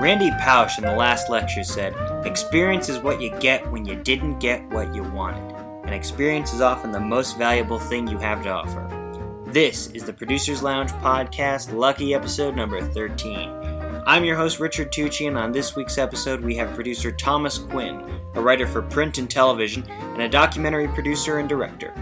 Randy Pausch in the last lecture said, "Experience is what you get when you didn't get what you wanted, and experience is often the most valuable thing you have to offer." This is the Producers Lounge Podcast, lucky episode number 13. I'm your host, Richard Tucci, and on this week's episode we have producer Thomas Quinn, a writer for print and television, and a documentary producer and director.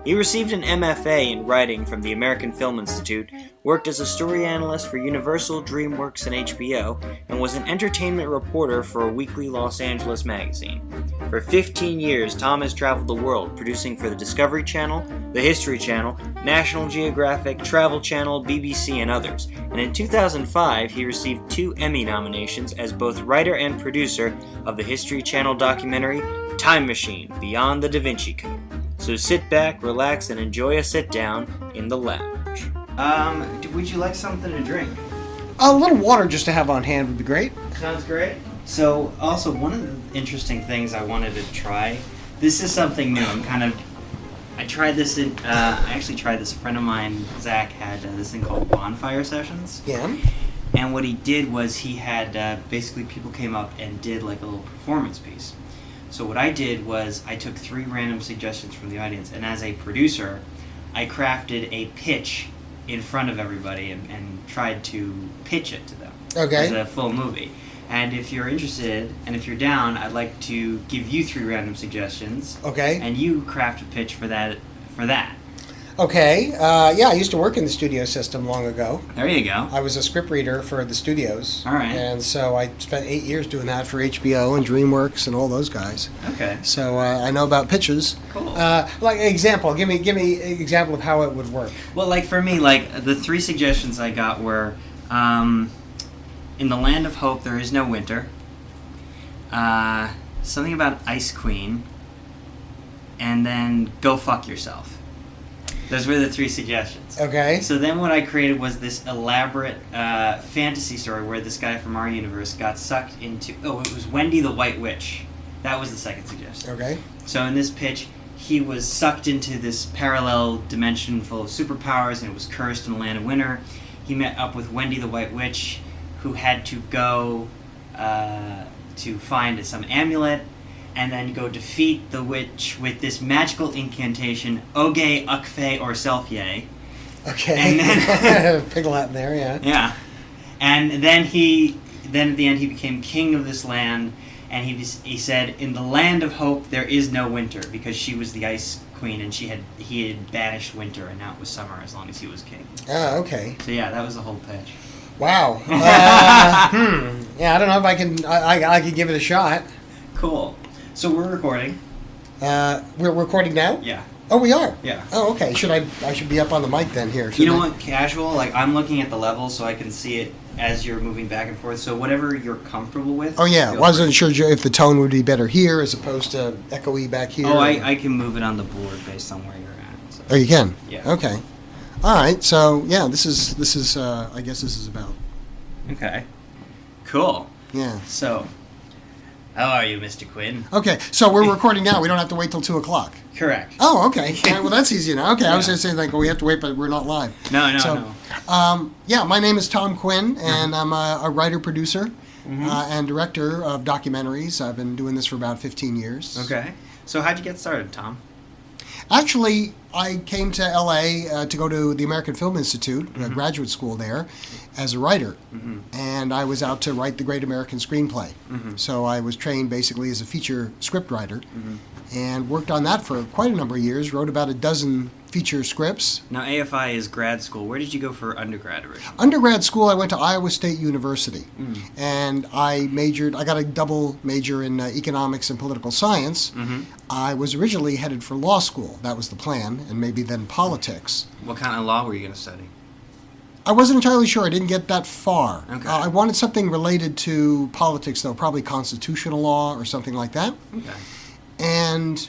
He received an MFA in writing from the American Film Institute, worked as a story analyst for Universal, DreamWorks, and HBO, and was an entertainment reporter for a weekly Los Angeles magazine. For 15 years, Tom has traveled the world, producing for the Discovery Channel, the History Channel, National Geographic, Travel Channel, BBC, and others. And in 2005, he received 2 Emmy nominations as both writer and producer of the History Channel documentary, Time Machine, Beyond the Da Vinci Code. So sit back, relax, and enjoy a sit-down in the lounge. Would you like something to drink? A little water just to have on hand would be great. Sounds great. So, also, one of the interesting things I wanted to try, this is something new. I tried this I actually tried this. A friend of mine, Zach, had this thing called bonfire sessions. Yeah. And what he did was he had, basically people came up and did like a little performance piece. So what I did was I took 3 random suggestions from the audience, and as a producer, I crafted a pitch in front of everybody and tried to pitch it to them as a full movie. And if you're interested, and if you're down, I'd like to give you 3 random suggestions. Okay. And you craft a pitch for that. Okay. I used to work in the studio system long ago. There you go. I was a script reader for the studios. All right. And so I spent 8 years doing that for HBO and DreamWorks and all those guys. Okay. So I know about pitches. Cool. Like an example. Give me an example of how it would work. Well, like for me, like the 3 suggestions I got were, in the land of hope there is no winter. Something about Ice Queen. And then go fuck yourself. Those were the 3 suggestions. Okay. So then what I created was this elaborate fantasy story where this guy from our universe got sucked into... Oh, it was Wendy the White Witch. That was the second suggestion. Okay. So in this pitch, he was sucked into this parallel dimension full of superpowers, and it was cursed in the land of winter. He met up with Wendy the White Witch, who had to go to find some amulet, and then go defeat the witch with this magical incantation, Oge, Ukfe, or Selfye. Okay. And then Pig Latin there, yeah. Yeah. And then at the end he became king of this land, and he said, in the land of hope there is no winter, because she was the Ice Queen and he had banished winter, and now it was summer as long as he was king. Oh, okay. So yeah, that was the whole pitch. Wow. Yeah, I don't know if I can give it a shot. Cool. So we're recording. We're recording now? Yeah. Oh, we are? Yeah. Oh, okay. I should be up on the mic then here. You know what? Casual. Like, I'm looking at the levels so I can see it as you're moving back and forth. So whatever you're comfortable with. Oh, yeah. Wasn't sure if the tone would be better here as opposed to echoey back here. Oh, I can move it on the board based on where you're at. So. Oh, you can? Yeah. Okay. All right. So, yeah, this is I guess this is about. Okay. Cool. Yeah. So, how are you, Mr. Quinn? Okay, so we're recording now. We don't have to wait till 2 o'clock. Correct. Oh, okay. All right, well, that's easy now. Okay, Yeah. I was going to say, like, well, we have to wait, but we're not live. No. Yeah, my name is Tom Quinn, and I'm a writer-producer and director of documentaries. I've been doing this for about 15 years. Okay. So how'd you get started, Tom? Actually, I came to L.A. To go to the American Film Institute, a graduate school there, as a writer. And I was out to write the Great American Screenplay. So I was trained basically as a feature script writer and worked on that for quite a number of years, wrote about a dozen feature scripts. Now, AFI is grad school. Where did you go for undergrad originally? Undergrad school, I went to Iowa State University. And I got a double major in economics and political science. I was originally headed for law school. That was the plan, and maybe then politics. What kind of law were you going to study? I wasn't entirely sure. I didn't get that far. Okay. I wanted something related to politics, though, probably constitutional law or something like that. Okay. And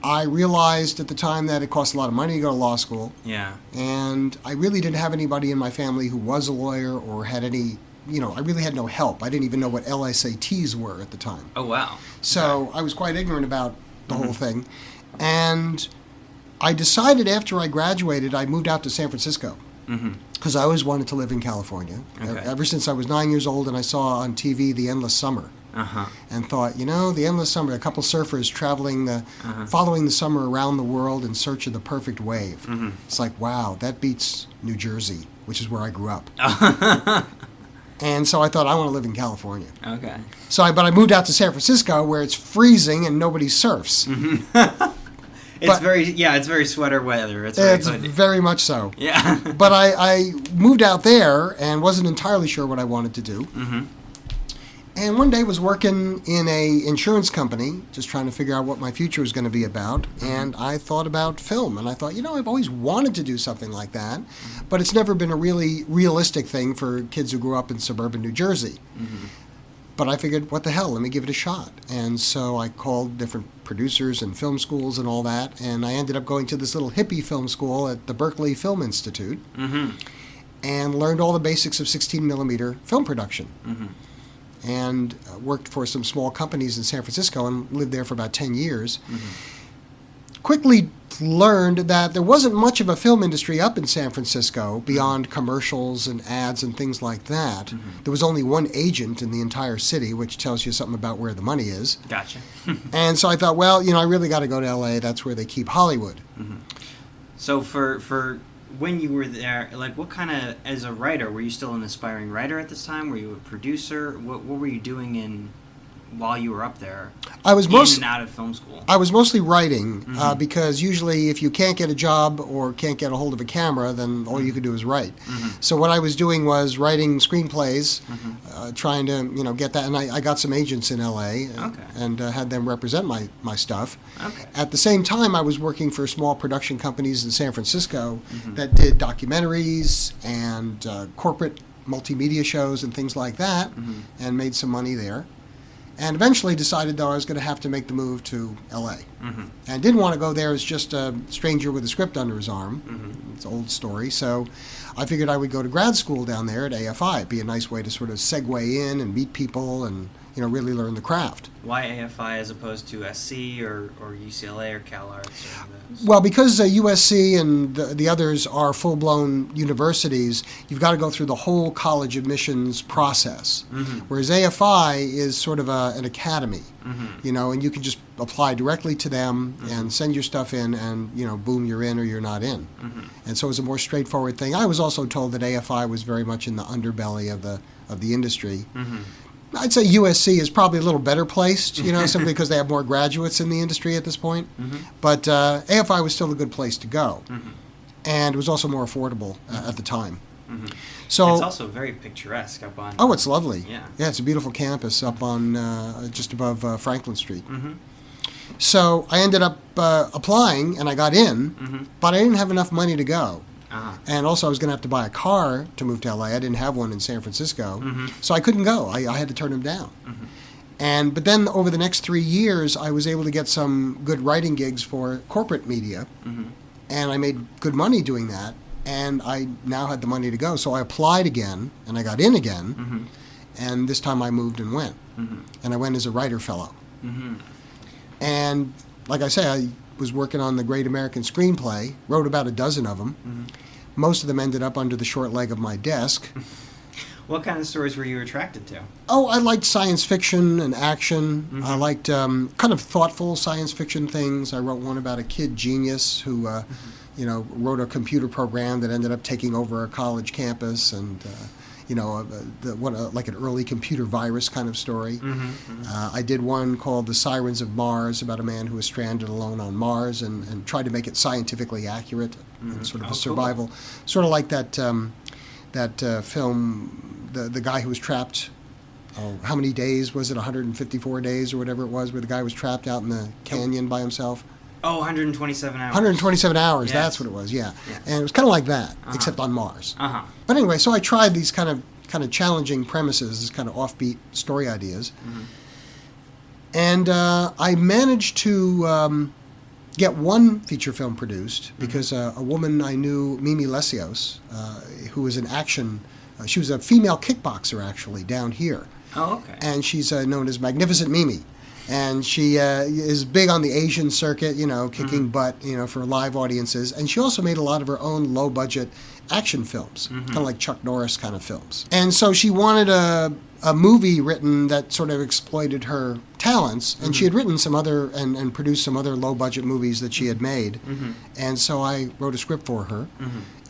I realized at the time that it cost a lot of money to go to law school. Yeah. And I really didn't have anybody in my family who was a lawyer or had any, I really had no help. I didn't even know what LSATs were at the time. Oh, wow. So I was quite ignorant about the whole thing. And I decided after I graduated, I moved out to San Francisco. because I always wanted to live in California. Okay. Ever since I was 9 years old and I saw on TV The Endless Summer. And thought, the endless summer, a couple surfers following the summer around the world in search of the perfect wave. It's like, wow, that beats New Jersey, which is where I grew up. And so I thought, I want to live in California. Okay. But I moved out to San Francisco, where it's freezing and nobody surfs. It's very sweater weather. It's very much so. Yeah. But I moved out there and wasn't entirely sure what I wanted to do. And one day was working in a insurance company, just trying to figure out what my future was going to be about. And I thought about film. And I thought, I've always wanted to do something like that. But it's never been a really realistic thing for kids who grew up in suburban New Jersey. But I figured, what the hell, let me give it a shot. And so I called different producers and film schools and all that. And I ended up going to this little hippie film school at the Berkeley Film Institute. And learned all the basics of 16mm film production. And worked for some small companies in San Francisco and lived there for about 10 years. Quickly learned that there wasn't much of a film industry up in San Francisco beyond commercials and ads and things like that. There was only one agent in the entire city, which tells you something about where the money is. Gotcha. And so I thought, well, I really got to go to L.A. That's where they keep Hollywood. So for when you were there, like, what kind of, as a writer, were you still an aspiring writer at this time? Were you a producer? What were you doing while you were up there? I was in and out of film school. I was mostly writing because usually if you can't get a job or can't get a hold of a camera, then all you could do is write. So what I was doing was writing screenplays, trying to get that. And I got some agents in L.A. and had them represent my stuff. At the same time, I was working for small production companies in San Francisco that did documentaries and corporate multimedia shows and things like that, and made some money there. And eventually decided, though, I was going to have to make the move to L.A. And didn't want to go there as just a stranger with a script under his arm. It's an old story. So I figured I would go to grad school down there at AFI. It'd be a nice way to sort of segue in and meet people and really learn the craft. Why AFI as opposed to SC or UCLA or Cal Arts? Well, because USC and the others are full-blown universities, you've got to go through the whole college admissions process. Whereas AFI is sort of an academy, and you can just apply directly to them and send your stuff in and, boom, you're in or you're not in. And so it was a more straightforward thing. I was also told that AFI was very much in the underbelly of the industry. I'd say USC is probably a little better placed, simply because they have more graduates in the industry at this point. But AFI was still a good place to go. And it was also more affordable at the time. So it's also very picturesque up on... Oh, it's lovely. Yeah, it's a beautiful campus up on just above Franklin Street. So I ended up applying, and I got in, but I didn't have enough money to go. And also I was going to have to buy a car to move to LA. I didn't have one in San Francisco, so I couldn't go. I had to turn them down. But then over the next 3 years, I was able to get some good writing gigs for corporate media, and I made good money doing that, and I now had the money to go. So I applied again, and I got in again, and this time I moved and went. And I went as a writer fellow. And like I say, I was working on the Great American Screenplay, wrote about a dozen of them. Most of them ended up under the short leg of my desk. What kind of stories were you attracted to? Oh, I liked science fiction and action. I liked kind of thoughtful science fiction things. I wrote one about a kid genius who, wrote a computer program that ended up taking over a college campus and... like an early computer virus kind of story. I did one called The Sirens of Mars, about a man who was stranded alone on Mars and tried to make it scientifically accurate and sort of a survival. Cool. Sort of like that film, the guy who was trapped, how many days was it, 154 days or whatever it was, where the guy was trapped out in the canyon by himself. Oh, 127 hours. 127 hours, yes. That's what it was, yeah. And it was kind of like that, except on Mars. But anyway, so I tried these kind of challenging premises, these kind of offbeat story ideas. And I managed to get one feature film produced because a woman I knew, Mimi Lesios, who was an action, she was a female kickboxer actually down here. Oh, okay. And she's known as Magnificent Mimi. And she is big on the Asian circuit, kicking butt, for live audiences. And she also made a lot of her own low-budget action films, kind of like Chuck Norris kind of films. And so she wanted a movie written that sort of exploited her talents. And she had written some other and produced some other low-budget movies that she had made. And so I wrote a script for her.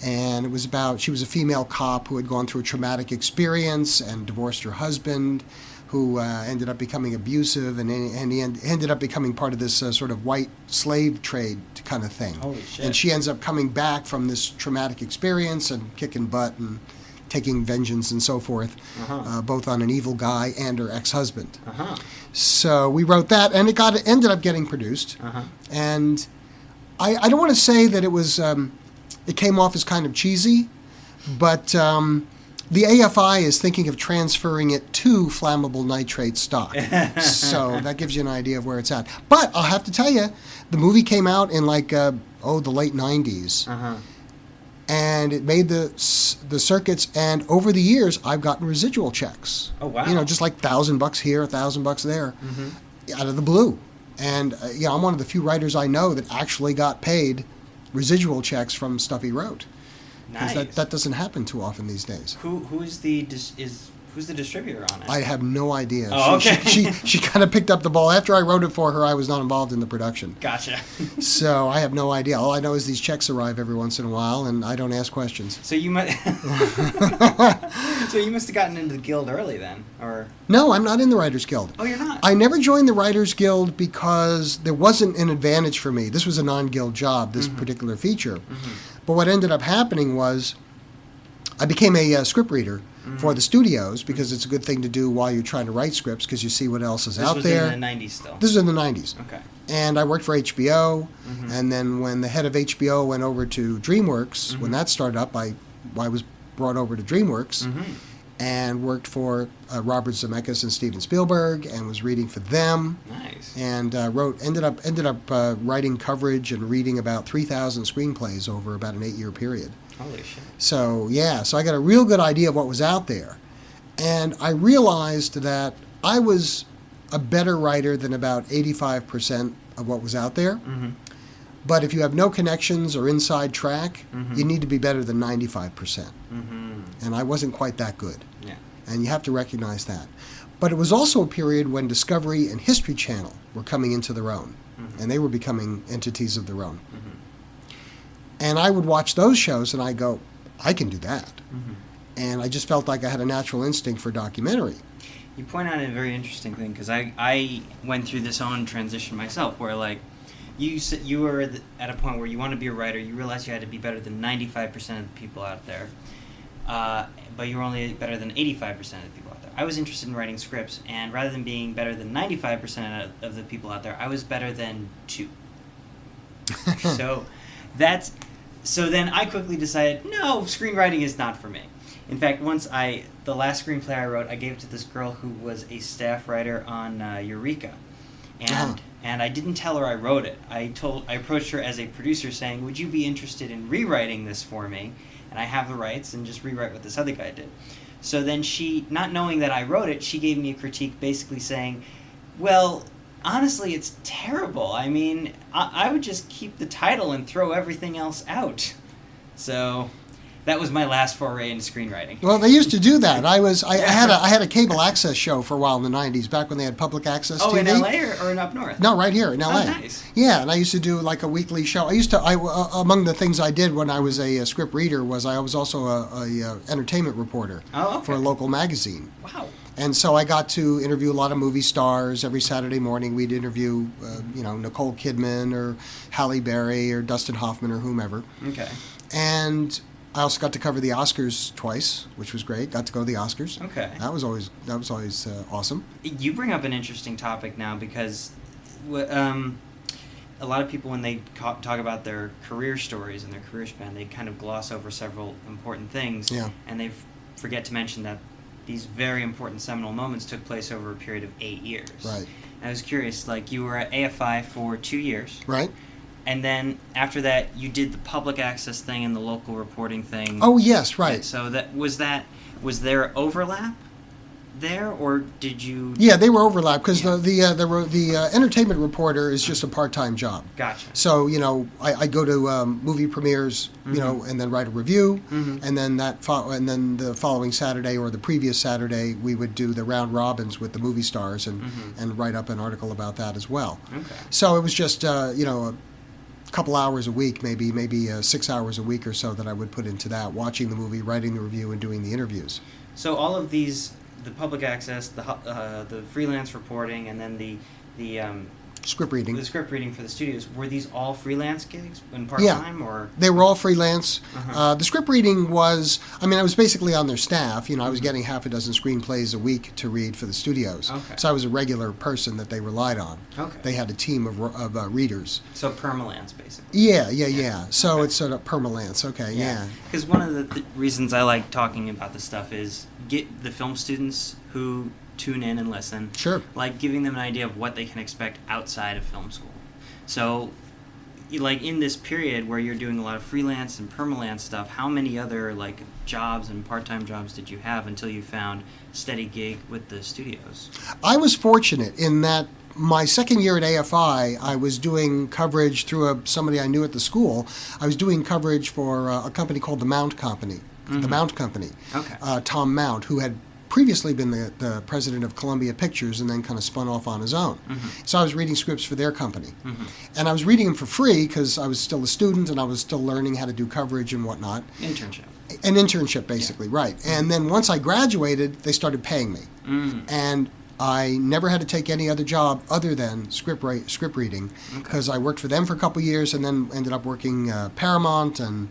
And it was about, she was a female cop who had gone through a traumatic experience and divorced her husband, who ended up becoming abusive, and he ended up becoming part of this sort of white slave trade kind of thing. Holy shit. And she ends up coming back from this traumatic experience and kicking butt and taking vengeance and so forth, both on an evil guy and her ex-husband. So we wrote that, and it ended up getting produced. And I don't want to say that it was, it came off as kind of cheesy, but the AFI is thinking of transferring it to flammable nitrate stock. So that gives you an idea of where it's at. But I'll have to tell you, the movie came out in the late 90s. And it made the circuits, and over the years, I've gotten residual checks. Oh, wow. Just like $1,000 here, $1,000 there, out of the blue. And I'm one of the few writers I know that actually got paid residual checks from stuff he wrote. Because that doesn't happen too often these days. Who's the distributor on it? I have no idea. Oh, okay. She kind of picked up the ball. After I wrote it for her, I was not involved in the production. Gotcha. So I have no idea. All I know is these checks arrive every once in a while, and I don't ask questions. So you must have gotten into the guild early then, or? No, I'm not in the Writers Guild. Oh, you're not? I never joined the Writers Guild because there wasn't an advantage for me. This was a non-guild job, this particular feature. But what ended up happening was I became a scriptreader for the studios, because it's a good thing to do while you're trying to write scripts, because you see what else is out there. This was in the 90s still? This was in the 90s. Okay. And I worked for HBO, and then when the head of HBO went over to DreamWorks, when that started up, I was brought over to DreamWorks and worked for Robert Zemeckis and Steven Spielberg, and was reading for them. Nice. And ended up writing coverage and reading about 3,000 screenplays over about an 8-year period. Holy shit. So I got a real good idea of what was out there. And I realized that I was a better writer than about 85% of what was out there. But if you have no connections or inside track, you need to be better than 95%. And I wasn't quite that good. Yeah. And you have to recognize that. But it was also a period when Discovery and History Channel were coming into their own. And they were becoming entities of their own. And I would watch those shows and I go, I can do that. And I just felt like I had a natural instinct for documentary. You point out a very interesting thing, because I went through this own transition myself, where you were at a point where you want to be a writer, you realized you had to be better than 95% of the people out there, but you were only better than 85% of the people out there. I was interested in writing scripts, and rather than being better than 95% of the people out there, I was better than 2. So then I quickly decided, no, screenwriting is not for me. In fact, the last screenplay I wrote, I gave it to this girl who was a staff writer on Eureka. And I didn't tell her I wrote it. I approached her as a producer saying, would you be interested in rewriting this for me? And I have the rights, and just rewrite what this other guy did. So then she, not knowing that I wrote it, she gave me a critique basically saying, well, honestly, it's terrible. I mean, I would just keep the title and throw everything else out. So that was my last foray into screenwriting. Well, they used to do that. I had a cable access show for a while in the 90s, back when they had public access TV. Oh, in LA or up north? No, right here in LA. Oh, nice. Yeah, and I used to do like a weekly show. Among the things I did when I was a script reader was I was also a entertainment reporter for a local magazine. Wow. And so I got to interview a lot of movie stars. Every Saturday morning we'd interview, Nicole Kidman or Halle Berry or Dustin Hoffman or whomever. Okay. And I also got to cover the Oscars twice, which was great. Got to go to the Oscars. Okay. That was always awesome. You bring up an interesting topic now, because a lot of people, when they talk about their career stories and their career span, they kind of gloss over several important things. Yeah. And they forget to mention that these very important seminal moments took place over a period of 8 years. Right. And I was curious, you were at AFI for 2 years. Right. And then after that, you did the public access thing and the local reporting thing. Oh, yes, right. So was there overlap there, or did you? Yeah, they were overlapped because the entertainment reporter is just a part-time job. Gotcha. So I go to movie premieres, and then write a review, and then the following Saturday or the previous Saturday we would do the round robins with the movie stars and write up an article about that as well. Okay. So it was just a couple hours a week, maybe 6 hours a week or so that I would put into that, watching the movie, writing the review, and doing the interviews. So all of these, the public access, the freelance reporting, and then the Script reading. The script reading for the studios, were these all freelance gigs and part-time? Or they were all freelance. The script reading was, I was basically on their staff. I was getting half a dozen screenplays a week to read for the studios. Okay. So I was a regular person that they relied on. Okay. They had a team of readers. So permalance, basically. Yeah. So it's sort of permalance. Okay, yeah. Because one of the reasons I like talking about this stuff is get the film students who tune in and listen. Sure. Like giving them an idea of what they can expect outside of film school. So, like in this period where you're doing a lot of freelance and permalance stuff, how many other like jobs and part-time jobs did you have until you found a steady gig with the studios? I was fortunate in that my second year at AFI, I was doing coverage through somebody I knew at the school. I was doing coverage for a company called the Mount Company. The Mount Company. Okay. Tom Mount, who had previously been the president of Columbia Pictures and then kind of spun off on his own. So I was reading scripts for their company. And I was reading them for free because I was still a student and I was still learning how to do coverage and whatnot. Internship. An internship, basically, right. And then once I graduated, they started paying me. And I never had to take any other job other than script reading because I worked for them for a couple years and then ended up working Paramount and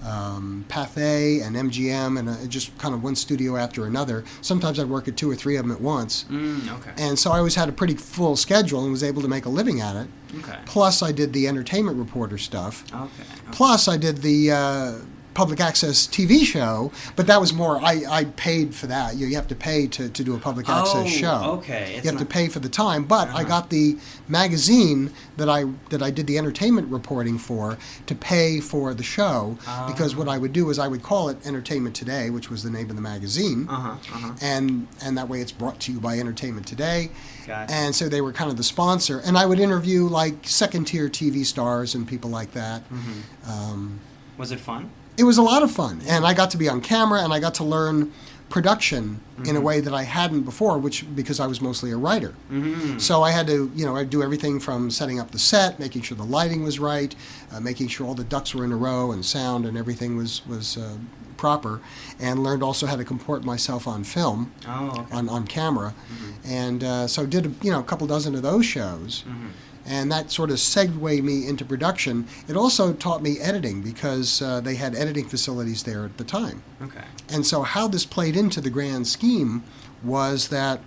Pathé and MGM and just kind of one studio after another. Sometimes I'd work at 2 or 3 of them at once. Okay. And so I always had a pretty full schedule and was able to make a living at it. Okay. Plus I did the entertainment reporter stuff. Okay. Plus I did the public access TV show, but that was more, I paid for that. You have to pay to do a public access show. Okay. You have to pay for the time, but I got the magazine that I did the entertainment reporting for to pay for the show, because what I would do is I would call it Entertainment Today, which was the name of the magazine, and that way it's brought to you by Entertainment Today. Gotcha. And so they were kind of the sponsor, and I would interview like second-tier TV stars and people like that. Was it fun? It was a lot of fun, and I got to be on camera, and I got to learn production in a way that I hadn't before, because I was mostly a writer. So I had to, I'd do everything from setting up the set, making sure the lighting was right, making sure all the ducks were in a row, and sound and everything was proper, and learned also how to comport myself on film, on camera, and so did a couple dozen of those shows. And that sort of segued me into production. It also taught me editing because they had editing facilities there at the time. Okay. And so how this played into the grand scheme was that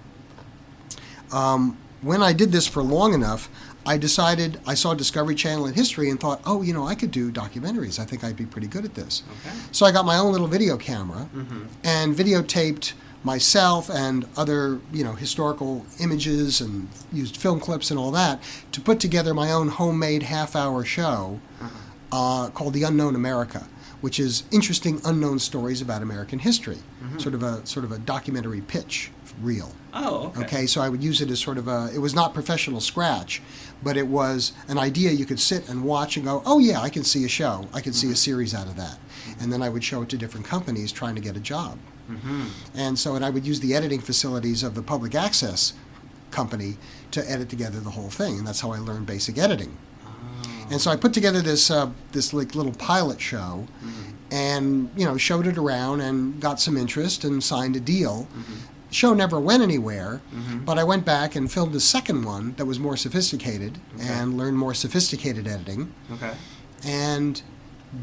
when I did this for long enough, I decided, I saw Discovery Channel and History and thought, I could do documentaries. I think I'd be pretty good at this. Okay. So I got my own little video camera and videotaped myself and other, historical images and used film clips and all that to put together my own homemade half-hour show called The Unknown America, which is interesting unknown stories about American history, sort of a documentary pitch reel. Oh, okay. Okay, so I would use it as sort of it was not professional scratch, but it was an idea you could sit and watch and go, oh yeah, I can see a show, I can see a series out of that. And then I would show it to different companies trying to get a job. And I would use the editing facilities of the public access company to edit together the whole thing, and that's how I learned basic editing. And so I put together this like little pilot show, and showed it around and got some interest and signed a deal. Show never went anywhere, but I went back and filmed a second one that was more sophisticated and learned more sophisticated editing. Okay. And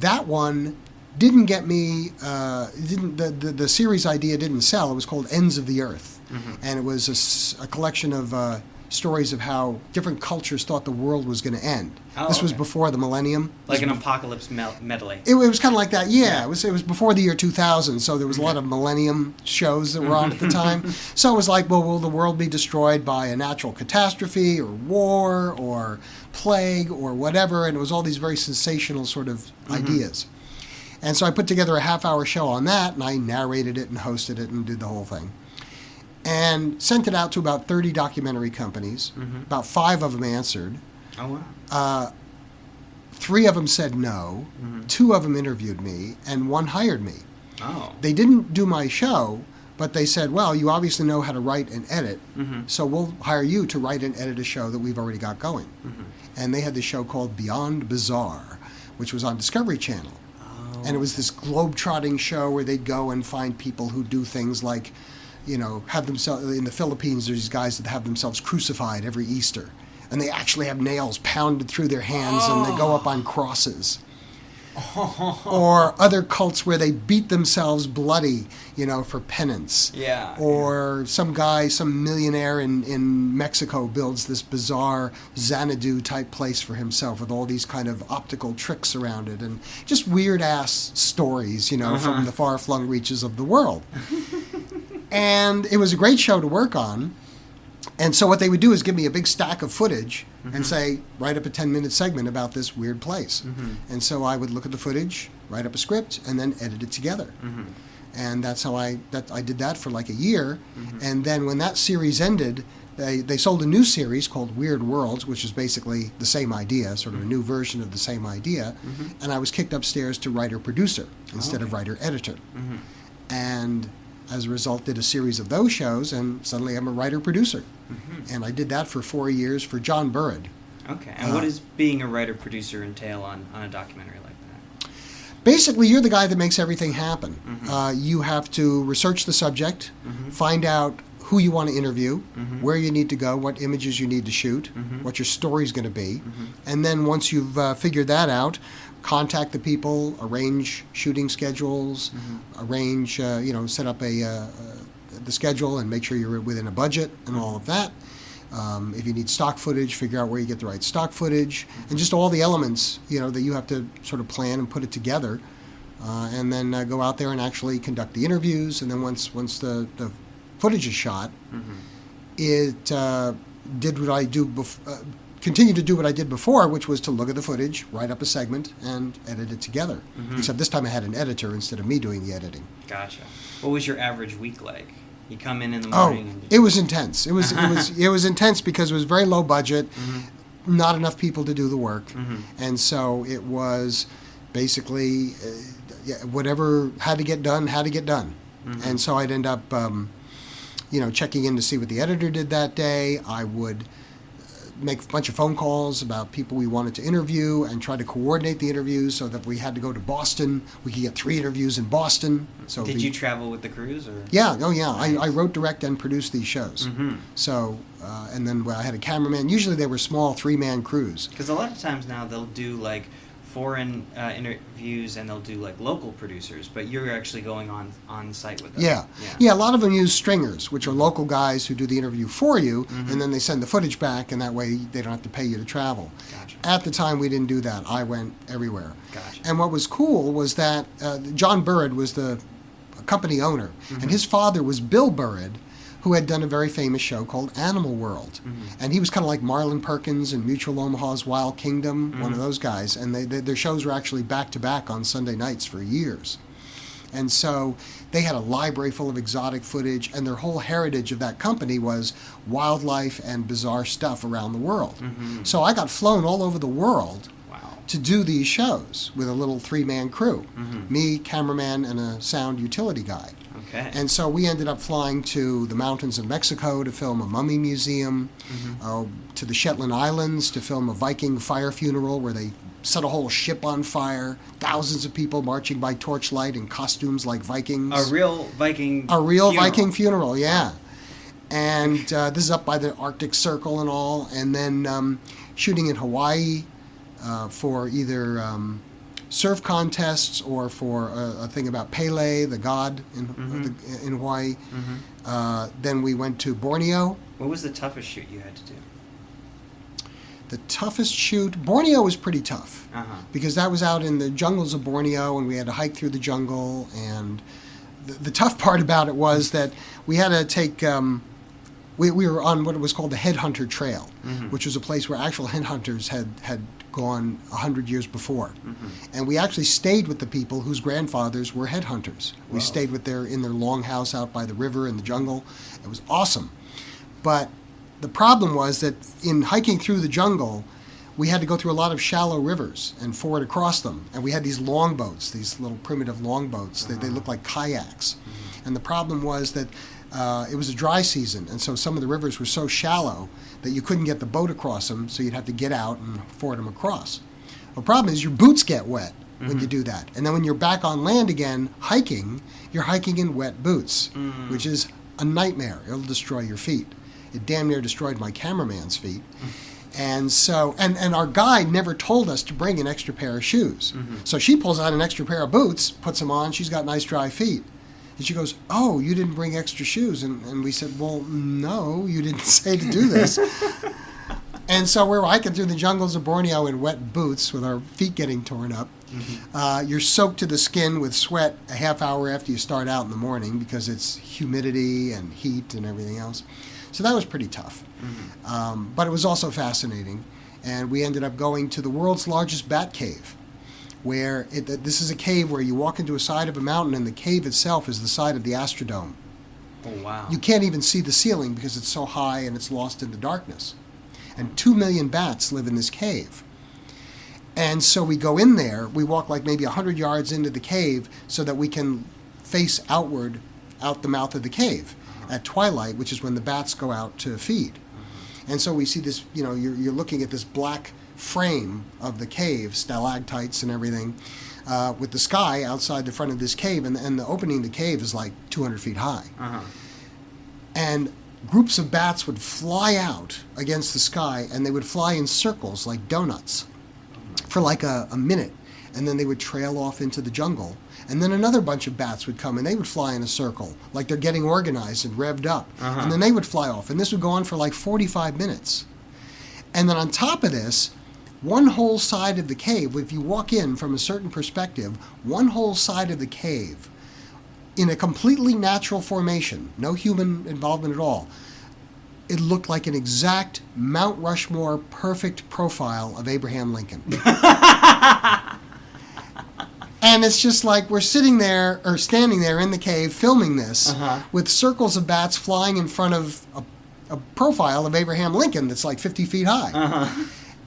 that one didn't get me, the series idea didn't sell. It was called Ends of the Earth. And it was a collection of stories of how different cultures thought the world was going to end. This was before the millennium. Like an apocalypse medley. It was kind of like that, yeah. It was before the year 2000, so there was a lot of millennium shows that were on at the time. So it was like, well, will the world be destroyed by a natural catastrophe or war or plague or whatever? And it was all these very sensational sort of ideas. And so I put together a half-hour show on that, and I narrated it and hosted it and did the whole thing. and sent it out to about 30 documentary companies. About 5 of them answered. Oh, wow. 3 of them said no. 2 of them interviewed me, and 1 hired me. Oh. They didn't do my show, but they said, well, you obviously know how to write and edit, so we'll hire you to write and edit a show that we've already got going. And they had this show called Beyond Bizarre, which was on Discovery Channel. Oh. And it was this globe-trotting show where they'd go and find people who do things like, have themselves, in the Philippines, there's these guys that have themselves crucified every Easter. And they actually have nails pounded through their hands, and they go up on crosses. Or other cults where they beat themselves bloody, for penance. Yeah. Or some guy, some millionaire in Mexico builds this bizarre Xanadu type place for himself with all these kind of optical tricks around it, and just weird ass stories, from the far flung reaches of the world. And it was a great show to work on. And so what they would do is give me a big stack of footage and say, write up a 10-minute segment about this weird place. And so I would look at the footage, write up a script, and then edit it together. And that's how I did that for like a year. And then when that series ended, they sold a new series called Weird Worlds, which is basically the same idea, sort of a new version of the same idea. And I was kicked upstairs to writer-producer instead of writer-editor. And as a result, did a series of those shows, and suddenly I'm a writer-producer. And I did that for 4 years for John Burrid. Okay. And what does being a writer-producer entail on a documentary like that? Basically, you're the guy that makes everything happen. You have to research the subject, find out who you want to interview, where you need to go, what images you need to shoot, what your story's going to be. And then once you've figured that out, contact the people, arrange shooting schedules, arrange, set up the schedule and make sure you're within a budget and all of that. If you need stock footage, figure out where you get the right stock footage, and just all the elements, that you have to sort of plan and put it together, and then go out there and actually conduct the interviews. And then once the footage is shot, it did what I do continue to do what I did before, which was to look at the footage, write up a segment, and edit it together. Except this time I had an editor instead of me doing the editing. Gotcha. What was your average week like? You come in the morning. It was intense. It was intense because it was very low budget, not enough people to do the work, and so it was basically whatever had to get done had to get done. And so I'd end up, checking in to see what the editor did that day. I would make a bunch of phone calls about people we wanted to interview and try to coordinate the interviews so that we had to go to Boston. We could get 3 interviews in Boston. So did you travel with the crews? Or? Yeah, I wrote, direct, and produced these shows. So, and then I had a cameraman. Usually they were small 3-man crews. Because a lot of times now they'll do like foreign interviews and they'll do like local producers, but you're actually going on site with them. Yeah, a lot of them use stringers, which are local guys who do the interview for you, and then they send the footage back, and that way they don't have to pay you to travel. Gotcha. At the time, we didn't do that. I went everywhere. Gotcha. And what was cool was that John Burrid was the company owner, and his father was Bill Burrid, who had done a very famous show called Animal World. And he was kind of like Marlon Perkins and Mutual Omaha's Wild Kingdom, one of those guys. And their shows were actually back-to-back on Sunday nights for years. And so they had a library full of exotic footage, and their whole heritage of that company was wildlife and bizarre stuff around the world. So I got flown all over the world to do these shows with a little 3-man crew. Me, cameraman, and a sound utility guy. Okay. And so we ended up flying to the mountains of Mexico to film a mummy museum, to the Shetland Islands to film a Viking fire funeral where they set a whole ship on fire, thousands of people marching by torchlight in costumes like Vikings. A real Viking Viking funeral, yeah. And this is up by the Arctic Circle and all. And then shooting in Hawaii for either surf contests or for a thing about Pele, the god in Hawaii. Then we went to Borneo. What was the toughest shoot you had to do? The toughest shoot, Borneo was pretty tough because that was out in the jungles of Borneo, and we had to hike through the jungle. And the tough part about it was that we had to take we were on what was called the Headhunter Trail, which was a place where actual headhunters had gone 100 years before. And we actually stayed with the people whose grandfathers were headhunters. We stayed in their long house out by the river in the jungle. It was awesome. But the problem was that in hiking through the jungle, we had to go through a lot of shallow rivers and ford across them. And we had these longboats, these little primitive longboats. They looked like kayaks. And the problem was that it was a dry season, and so some of the rivers were so shallow that you couldn't get the boat across them, so you'd have to get out and ford them across. The problem is your boots get wet when you do that. And then when you're back on land again hiking, you're hiking in wet boots, which is a nightmare. It'll destroy your feet. It damn near destroyed my cameraman's feet. And so, and our guide never told us to bring an extra pair of shoes. So she pulls out an extra pair of boots, puts them on, she's got nice dry feet. And she goes, "Oh, you didn't bring extra shoes." And we said, "Well, no, you didn't say to do this." And so we're hiking through the jungles of Borneo in wet boots with our feet getting torn up. You're soaked to the skin with sweat a half hour after you start out in the morning because it's humidity and heat and everything else. So that was pretty tough. But it was also fascinating. And we ended up going to the world's largest bat cave, where this is a cave where you walk into a side of a mountain and the cave itself is the side of the Astrodome. Oh, wow. You can't even see the ceiling because it's so high and it's lost in the darkness. And 2 million bats live in this cave. And so we go in there, we walk like maybe 100 yards into the cave so that we can face outward out the mouth of the cave at twilight, which is when the bats go out to feed. And so we see this, you're looking at this black frame of the cave, stalactites and everything, with the sky outside the front of this cave, and the opening of the cave is like 200 feet high. And groups of bats would fly out against the sky, and they would fly in circles like donuts for like a minute, and then they would trail off into the jungle. And then another bunch of bats would come, and they would fly in a circle, like they're getting organized and revved up. And then they would fly off, and this would go on for like 45 minutes. And then on top of this, one whole side of the cave, if you walk in from a certain perspective, one whole side of the cave, in a completely natural formation, no human involvement at all, it looked like an exact Mount Rushmore perfect profile of Abraham Lincoln. And it's just like we're sitting there, or standing there in the cave filming this, with circles of bats flying in front of a profile of Abraham Lincoln that's like 50 feet high.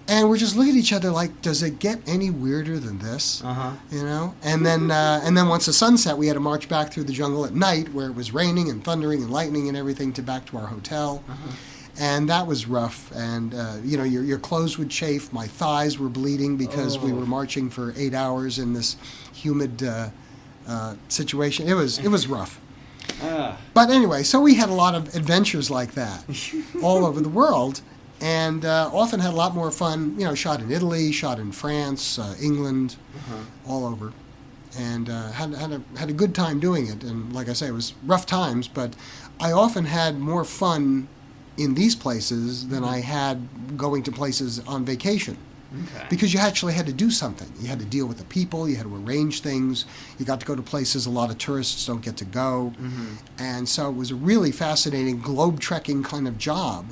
And we're just looking at each other like, does it get any weirder than this? And then once the sun set, we had to march back through the jungle at night, where it was raining and thundering and lightning and everything, to back to our hotel. And that was rough. And your clothes would chafe. My thighs were bleeding because we were marching for 8 hours in this humid situation. It was rough. But anyway, so we had a lot of adventures like that all over the world. And often had a lot more fun, shot in Italy, shot in France, England, all over. And had a good time doing it. And like I say, it was rough times, but I often had more fun in these places than I had going to places on vacation. Because you actually had to do something. You had to deal with the people, you had to arrange things, you got to go to places a lot of tourists don't get to go. And so it was a really fascinating globe-trekking kind of job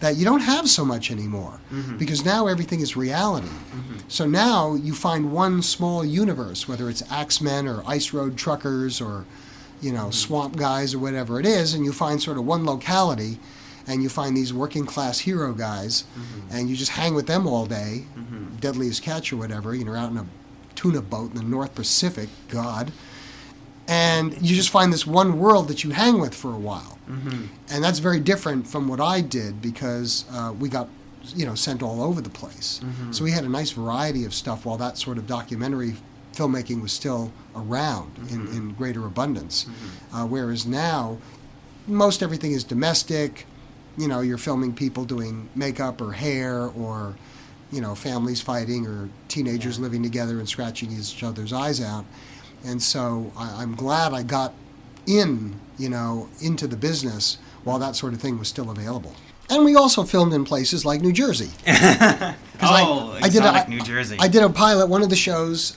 that you don't have so much anymore, because now everything is reality. So now you find one small universe, whether it's Axemen or Ice Road Truckers or swamp guys or whatever it is, and you find sort of one locality, and you find these working class hero guys, and you just hang with them all day, Deadliest Catch or whatever, out in a tuna boat in the North Pacific, God. And you just find this one world that you hang with for a while. And that's very different from what I did, because we got, sent all over the place. So we had a nice variety of stuff while that sort of documentary filmmaking was still around in greater abundance. Whereas now, most everything is domestic. You're filming people doing makeup or hair, or, families fighting, or teenagers living together and scratching each other's eyes out. And so I'm glad I got into the business while that sort of thing was still available. And we also filmed in places like New Jersey. Exotic New Jersey. I did a pilot. One of the shows,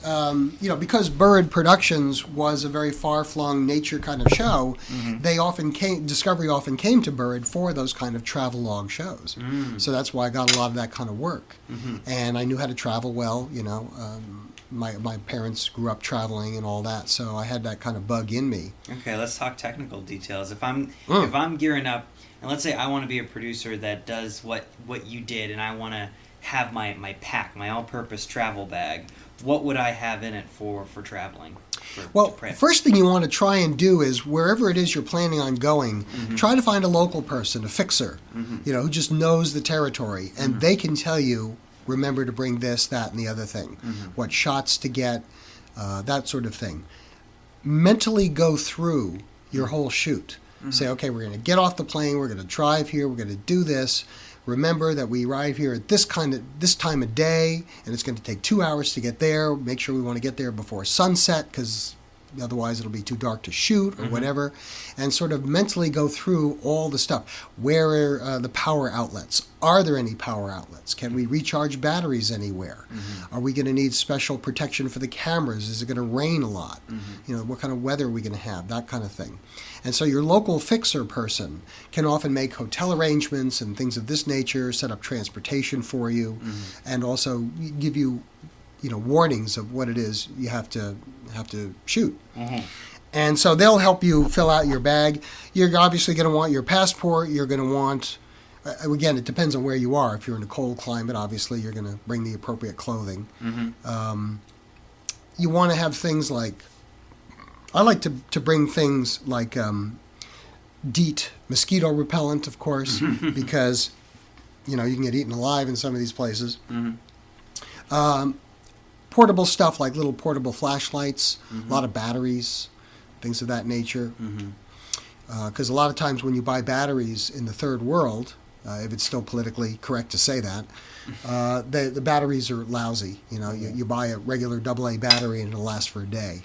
because Bird Productions was a very far-flung nature kind of show, Discovery often came to Bird for those kind of travelogue shows. So that's why I got a lot of that kind of work. And I knew how to travel well. My parents grew up traveling and all that, so I had that kind of bug in me. Okay, let's talk technical details. If I'm gearing up, and let's say I want to be a producer that does what you did, and I want to have my pack, my all-purpose travel bag, what would I have in it for traveling? First thing you want to try and do is wherever it is you're planning on going, try to find a local person, a fixer, who just knows the territory, and they can tell you, remember to bring this, that, and the other thing, what shots to get, that sort of thing. Mentally go through your whole shoot. Say, okay, we're going to get off the plane, we're going to drive here, we're going to do this. Remember that we arrive here at this time of day, and it's going to take 2 hours to get there. Make sure we want to get there before sunset, because otherwise it'll be too dark to shoot or whatever. And sort of mentally go through all the stuff. Where are the power outlets? Are there any power outlets? Can we recharge batteries anywhere? Are we going to need special protection for the cameras? Is it going to rain a lot? What kind of weather are we going to have? That kind of thing. And so your local fixer person can often make hotel arrangements and things of this nature, set up transportation for you, and also give you, warnings of what it is you have to shoot. And so they'll help you fill out your bag. You're obviously going to want your passport. You're going to want, again, it depends on where you are. If you're in a cold climate, obviously you're going to bring the appropriate clothing. You want to have things like, I like to bring things like DEET, mosquito repellent, of course, because, you can get eaten alive in some of these places. Portable stuff like little portable flashlights, a lot of batteries, things of that nature. Because a lot of times when you buy batteries in the third world, if it's still politically correct to say that, the batteries are lousy. You buy a regular AA battery and it'll last for a day,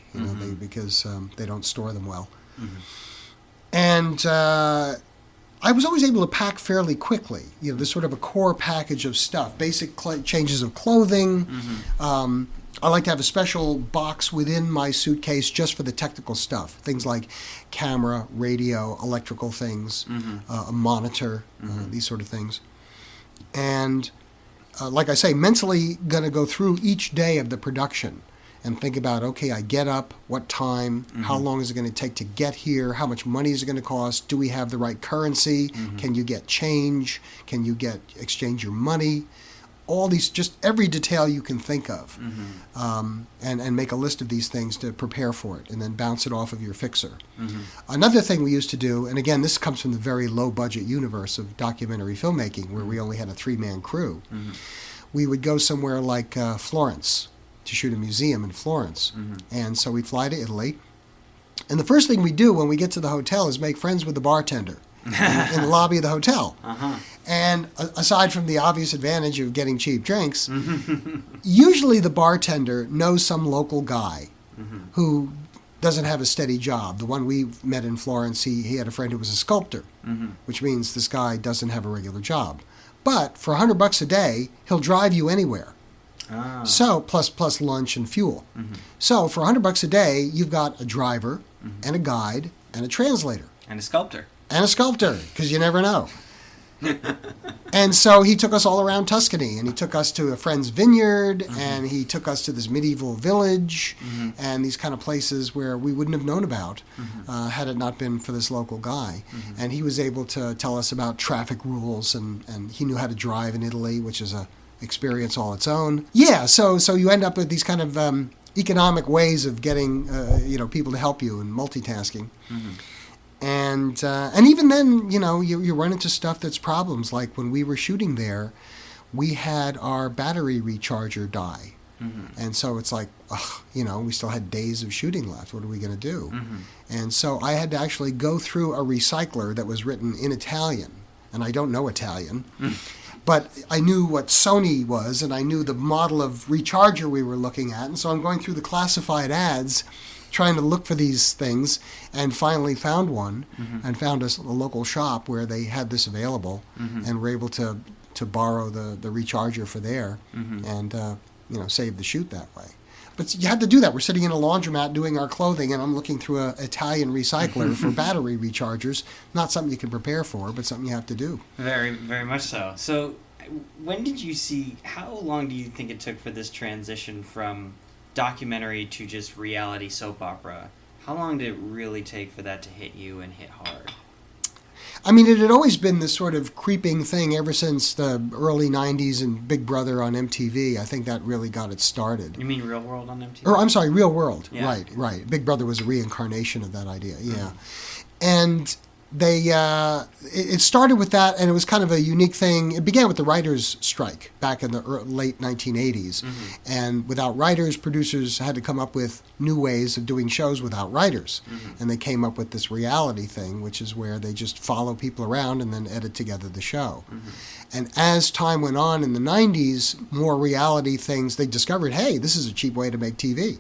because they don't store them well. And I was always able to pack fairly quickly. There's sort of a core package of stuff, basic changes of clothing. I like to have a special box within my suitcase just for the technical stuff, things like camera, radio, electrical things, a monitor, these sort of things. And like I say, mentally going to go through each day of the production and think about, okay, I get up, what time, how long is it going to take to get here, how much money is it going to cost, do we have the right currency, can you get change, can you exchange your money, all these, just every detail you can think of, and make a list of these things to prepare for it, and then bounce it off of your fixer. Another thing we used to do, and again, this comes from the very low-budget universe of documentary filmmaking, where we only had a 3-man crew. We would go somewhere like Florence to shoot a museum in Florence. And so we'd fly to Italy. And the first thing we do when we get to the hotel is make friends with the bartender in the lobby of the hotel. And aside from the obvious advantage of getting cheap drinks, usually the bartender knows some local guy who doesn't have a steady job. The one we met in Florence, he had a friend who was a sculptor, which means this guy doesn't have a regular job. But for $100 a day, he'll drive you anywhere. So, plus lunch and fuel. So for $100 a day, you've got a driver and a guide and a translator. And a sculptor. And a sculptor, because you never know. And so he took us all around Tuscany, and he took us to a friend's vineyard, and he took us to this medieval village, and these kind of places where we wouldn't have known about had it not been for this local guy. And he was able to tell us about traffic rules, and he knew how to drive in Italy, which is a experience all its own. Yeah, so you end up with these kind of economic ways of getting people to help you and multitasking. And even then, you run into stuff that's problems. Like when we were shooting there, we had our battery recharger die. And so it's like, we still had days of shooting left. What are we going to do? And so I had to actually go through a recycler that was written in Italian. And I don't know Italian. But I knew what Sony was, and I knew the model of recharger we were looking at. And so I'm going through the classified ads, trying to look for these things, and finally found one, and found a local shop where they had this available, and were able to to borrow the recharger for there and save the shoot that way. But you had to do that. We're sitting in a laundromat doing our clothing, and I'm looking through an Italian recycler for battery rechargers. Not something you can prepare for, but something you have to do. Very, very much so. So when did you see, how long do you think it took for this transition from documentary to just reality soap opera? How long did it really take for that to hit you and hit hard? I mean, it had always been this sort of creeping thing ever since the early 90s and Big Brother on MTV. I think that really got it started. You mean Real World on MTV? Or, I'm sorry, Real World. Yeah. Right. Big Brother was a reincarnation of that idea, yeah. And it started with that, and it was kind of a unique thing. It began with the writers' strike back in the late 1980s. And without writers, producers had to come up with new ways of doing shows without writers. And they came up with this reality thing, which is where they just follow people around and then edit together the show. And as time went on in the 90s, more reality things, they discovered, hey, this is a cheap way to make TV.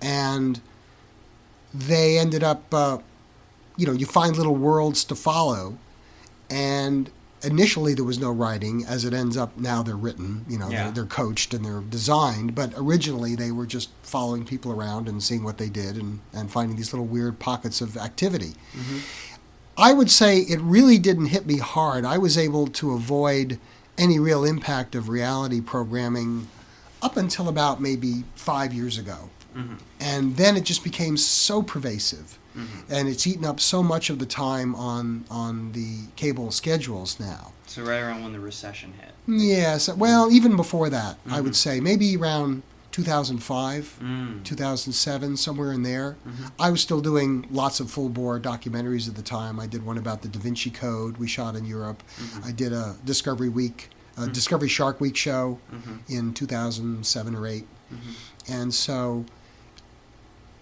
And they ended up... you find little worlds to follow, and initially there was no writing. As it ends up now, they're written. They're coached and they're designed. But originally they were just following people around and seeing what they did and finding these little weird pockets of activity. I would say it really didn't hit me hard. I was able to avoid any real impact of reality programming up until about maybe 5 years ago. And then it just became so pervasive. And it's eaten up so much of the time on the cable schedules now. So right around when the recession hit. Yes. Well, even before that, I would say. Maybe around 2005, 2007, somewhere in there. I was still doing lots of full-bore documentaries at the time. I did one about the Da Vinci Code we shot in Europe. I did a Discovery Shark Week show in 2007 or 8. And so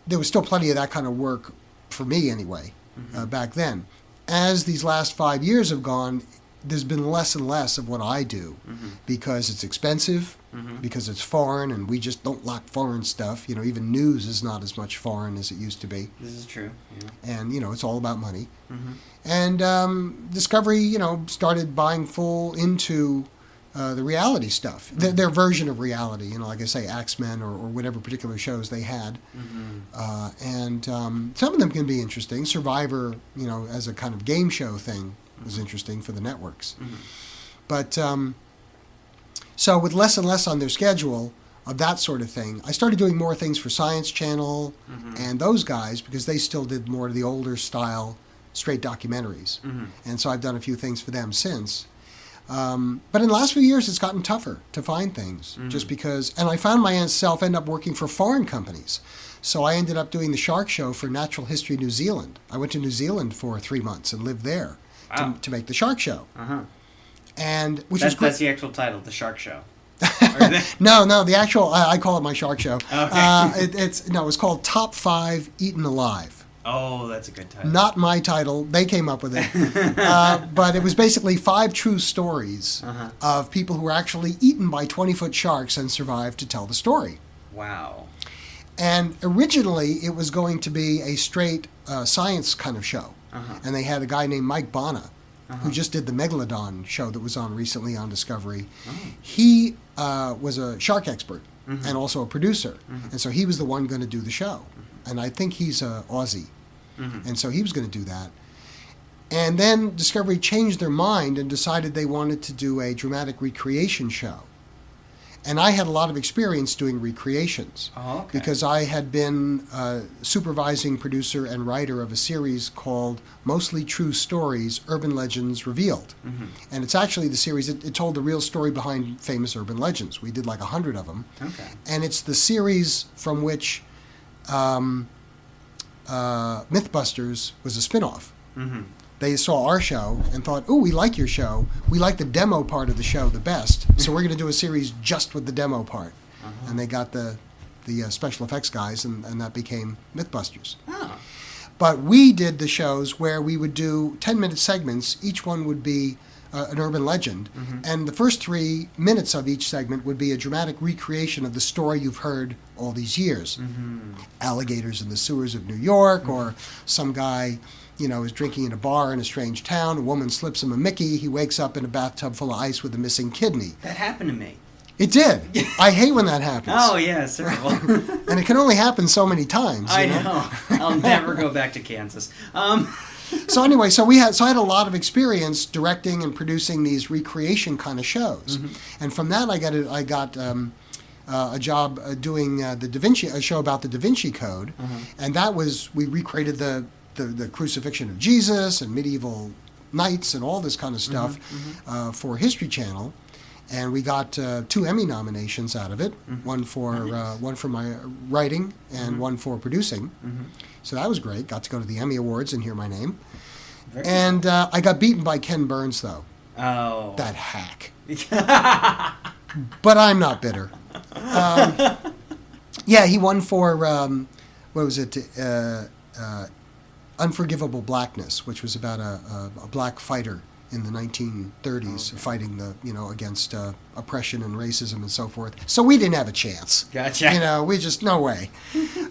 there was still plenty of that kind of work for me anyway, back then. As these last 5 years have gone, there's been less and less of what I do because it's expensive, because it's foreign, and we just don't like foreign stuff. Even news is not as much foreign as it used to be. This is true. Yeah. And, it's all about money. And Discovery, started buying full into the reality stuff, their version of reality, like I say, Axemen or whatever particular shows they had. And some of them can be interesting. Survivor, as a kind of game show thing was interesting for the networks. But so with less and less on their schedule of that sort of thing, I started doing more things for Science Channel and those guys because they still did more of the older style straight documentaries. And so I've done a few things for them since. But in the last few years, it's gotten tougher to find things just because, and I found myself end up working for foreign companies. So I ended up doing the Shark Show for Natural History New Zealand. I went to New Zealand for 3 months and lived there to make the Shark Show. And which was great. That's the actual title, the Shark Show. No, the actual, I call it my Shark Show. Okay. It's called Top 5 Eaten Alive. Oh, that's a good title. Not my title. They came up with it. But it was basically 5 true stories of people who were actually eaten by 20-foot sharks and survived to tell the story. Wow. And originally, it was going to be a straight science kind of show. And they had a guy named Mike Bonna, who just did the Megalodon show that was on recently on Discovery. He was a shark expert and also a producer. And so he was the one going to do the show. And I think he's Aussie. And so he was going to do that. And then Discovery changed their mind and decided they wanted to do a dramatic recreation show. And I had a lot of experience doing recreations. Because I had been supervising producer and writer of a series called Mostly True Stories, Urban Legends Revealed. And it's actually the series, it told the real story behind famous urban legends. We did like 100 of them. And it's the series from which Mythbusters was a spin-off. They saw our show and thought, "Oh, we like your show. We like the demo part of the show the best, so we're going to do a series just with the demo part." And they got the special effects guys, and that became Mythbusters. But we did the shows where we would do 10-minute segments. Each one would be an urban legend. And the first 3 minutes of each segment would be a dramatic recreation of the story you've heard all these years. Alligators in the sewers of New York, or some guy is drinking in a bar in a strange town. A woman slips him a Mickey. He wakes up in a bathtub full of ice with a missing kidney. That happened to me. It did. I hate when that happens. Oh, yeah, it's terrible. And it can only happen so many times. I know. I'll never go back to Kansas. So anyway, so I had a lot of experience directing and producing these recreation kind of shows, and from that I got a job doing a show about the Da Vinci Code, and that was we recreated the crucifixion of Jesus and medieval knights and all this kind of stuff for History Channel. And we got 2 Emmy nominations out of it, one for my writing and one for producing. So that was great. Got to go to the Emmy Awards and hear my name. And I got beaten by Ken Burns, though. Oh. That hack. But I'm not bitter. Yeah, he won for, what was it, Unforgivable Blackness, which was about a black fighter in the 1930s, fighting against oppression and racism and so forth. So we didn't have a chance. Gotcha. We just no way.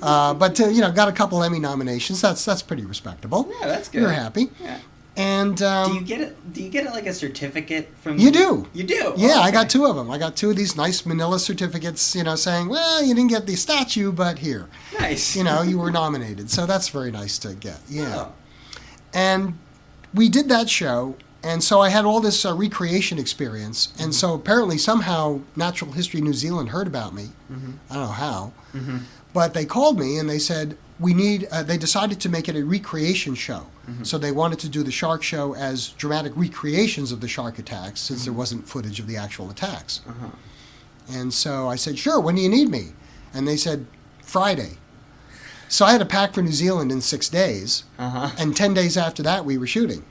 But got a couple Emmy nominations. That's pretty respectable. Yeah, that's good. You're happy. Yeah. And do you get it like a certificate from? You do. You do. Yeah, okay. I got 2 of them. I got 2 of these nice manila certificates, saying, well, you didn't get the statue, but here. Nice. You were nominated. So that's very nice to get. Yeah. Oh. And we did that show. And so I had all this recreation experience, and so apparently somehow Natural History New Zealand heard about me. I don't know how, but they called me and they said they decided to make it a recreation show. So they wanted to do the shark show as dramatic recreations of the shark attacks, since there wasn't footage of the actual attacks. And so I said, sure, when do you need me? And they said, Friday. So I had to pack for New Zealand in 6 days, and 10 days after that we were shooting.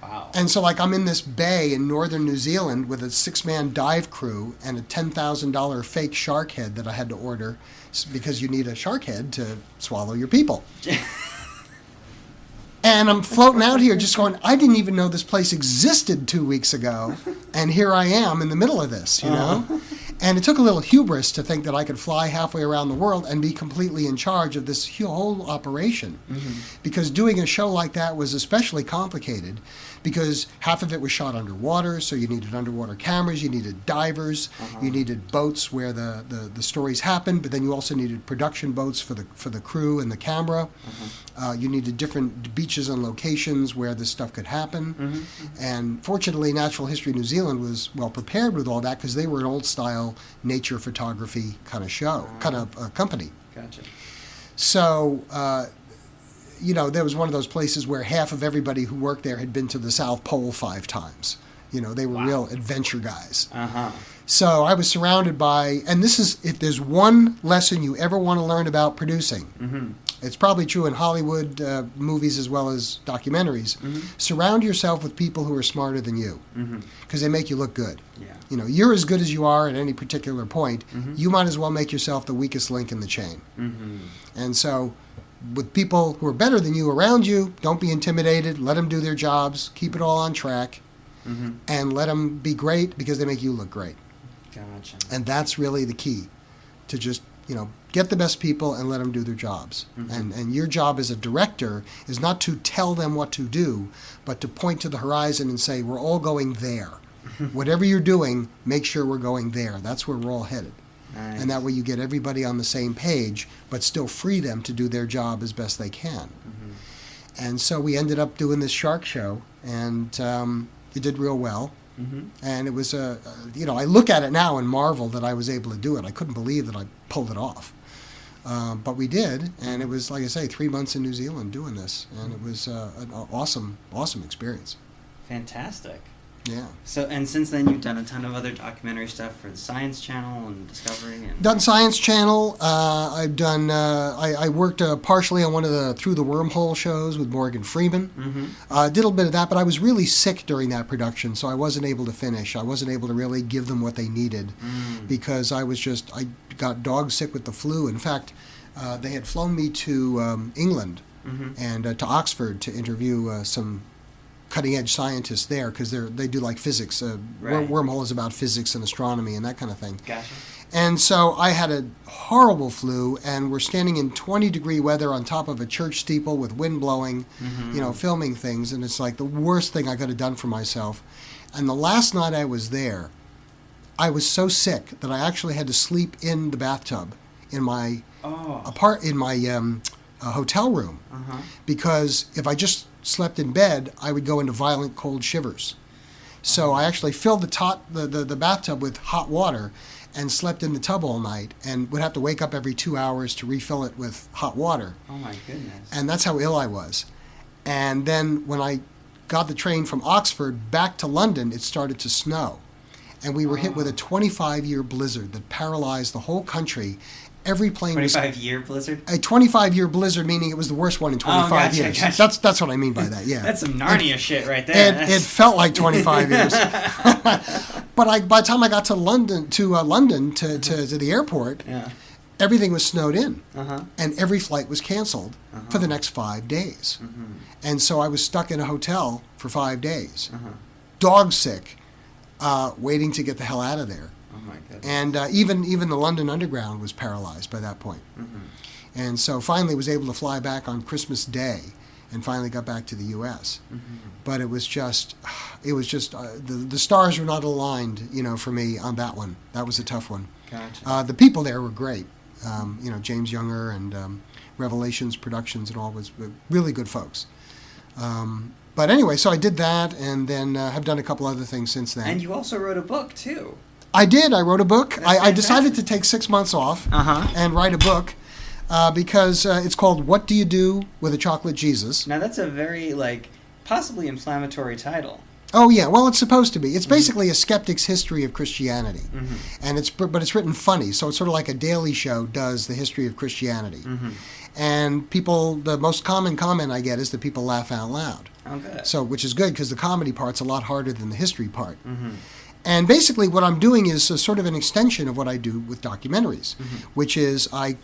Wow. And so, I'm in this bay in northern New Zealand with a 6-man dive crew and a $10,000 fake shark head that I had to order because you need a shark head to swallow your people. And I'm floating out here just going, I didn't even know this place existed 2 weeks ago, and here I am in the middle of this, And it took a little hubris to think that I could fly halfway around the world and be completely in charge of this whole operation. Because doing a show like that was especially complicated because half of it was shot underwater, so you needed underwater cameras, you needed divers, you needed boats where the stories happened, but then you also needed production boats for the crew and the camera. You needed different beaches and locations where this stuff could happen. And fortunately, Natural History New Zealand was well prepared with all that because they were an old-style nature photography kind of show, kind of company. Gotcha. So, there was one of those places where half of everybody who worked there had been to the South Pole 5 times. They were real adventure guys. So I was surrounded by, and this is, if there's one lesson you ever want to learn about producing, it's probably true in Hollywood movies as well as documentaries, surround yourself with people who are smarter than you, because they make you look good. Yeah. You're as good as you are at any particular point. You might as well make yourself the weakest link in the chain. And so with people who are better than you around you, don't be intimidated. Let them do their jobs. Keep it all on track. And let them be great because they make you look great. Gotcha. And that's really the key, to just, get the best people and let them do their jobs. And your job as a director is not to tell them what to do, but to point to the horizon and say, we're all going there. Whatever you're doing, make sure we're going there. That's where we're all headed. Nice. And that way you get everybody on the same page, but still free them to do their job as best they can. And so we ended up doing this shark show, and it did real well. And it was I look at it now and marvel that I was able to do it. I couldn't believe that I pulled it off. But we did, and it was, like I say, 3 months in New Zealand doing this, and it was an awesome experience. Fantastic. Yeah. So, and since then, you've done a ton of other documentary stuff for the Science Channel and Discovery. And Done Science Channel. I've done. I worked partially on one of the Through the Wormhole shows with Morgan Freeman. Did a little bit of that, but I was really sick during that production, so I wasn't able to finish. I wasn't able to really give them what they needed because I got dog sick with the flu. In fact, they had flown me to England and to Oxford to interview some cutting edge scientists there because they do like physics. Right. Wormhole is about physics and astronomy and that kind of thing. Gotcha. And so I had a horrible flu, and we're standing in 20-degree weather on top of a church steeple with wind blowing, filming things, and it's like the worst thing I could have done for myself. And the last night I was there, I was so sick that I actually had to sleep in the bathtub in my hotel room, because if I just slept in bed, I would go into violent cold shivers. So I actually filled the bathtub with hot water and slept in the tub all night and would have to wake up every 2 hours to refill it with hot water. Oh, my goodness. And that's how ill I was. And then when I got the train from Oxford back to London, it started to snow. And we were hit with a 25-year blizzard that paralyzed the whole country. Every plane 25-year blizzard? A 25-year blizzard, meaning it was the worst one in 25 years. Gotcha. That's what I mean by that, yeah. That's some Narnia shit right there. It felt like 25 years. But by the time I got to London to the airport, everything was snowed in. And every flight was canceled for the next 5 days. And so I was stuck in a hotel for 5 days. Dog sick, waiting to get the hell out of there. Oh my goodness. And even the London Underground was paralyzed by that point. And so finally was able to fly back on Christmas Day and finally got back to the U.S. But it was just the stars were not aligned, for me on that one. That was a tough one. Gotcha. The people there were great. James Younger and Revelations Productions and all was really good folks. But anyway, so I did that, and then have done a couple other things since then. And you also wrote a book, too. I did. I wrote a book. I decided to take 6 months off and write a book because it's called What Do You Do with a Chocolate Jesus? Now, that's a very, possibly inflammatory title. Oh, yeah. Well, it's supposed to be. It's basically a skeptic's history of Christianity. And but it's written funny, so it's sort of like a Daily Show does the history of Christianity. And the most common comment I get is that people laugh out loud. Oh, good. So, which is good because the comedy part's a lot harder than the history part. And basically what I'm doing is a sort of an extension of what I do with documentaries, which is I'm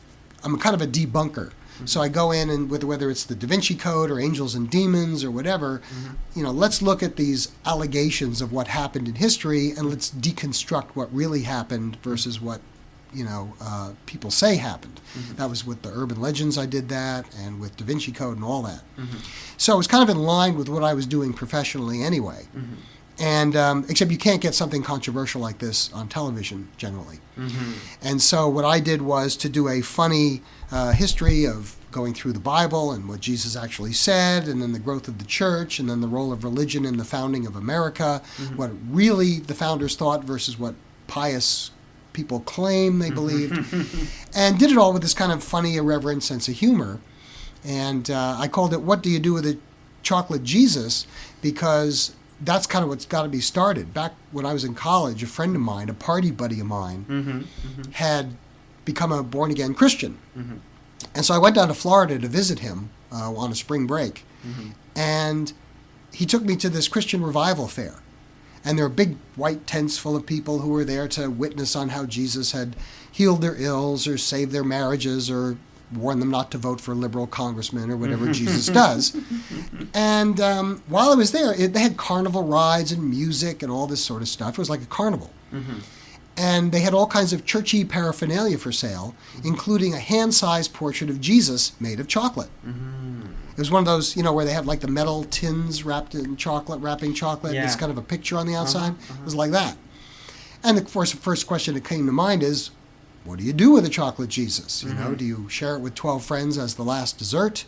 kind of a debunker. So I go in and whether it's the Da Vinci Code or Angels and Demons or whatever, let's look at these allegations of what happened in history and let's deconstruct what really happened versus what people say happened. That was with the urban legends I did that, and with Da Vinci Code and all that. So it was kind of in line with what I was doing professionally anyway. And except you can't get something controversial like this on television generally. And so what I did was to do a funny history of going through the Bible and what Jesus actually said, and then the growth of the church, and then the role of religion in the founding of America, what really the founders thought versus what pious people claim they believed, and did it all with this kind of funny, irreverent sense of humor. And I called it What Do You Do with a Chocolate Jesus? Because that's kind of what's got to be started. Back when I was in college, a friend of mine, a party buddy of mine, had become a born-again Christian. And so I went down to Florida to visit him on a spring break. And he took me to this Christian revival fair. And there were big white tents full of people who were there to witness on how Jesus had healed their ills or saved their marriages or warned them not to vote for a liberal congressman or whatever Jesus does. And while I was there, they had carnival rides and music and all this sort of stuff. It was like a carnival. And they had all kinds of churchy paraphernalia for sale, including a hand-sized portrait of Jesus made of chocolate. It was one of those, where they have like the metal tins wrapped in chocolate, wrapping chocolate. Yeah. It's kind of a picture on the outside. It was like that. And of course, the first question that came to mind is, what do you do with a chocolate Jesus? Do you share it with 12 friends as the last dessert?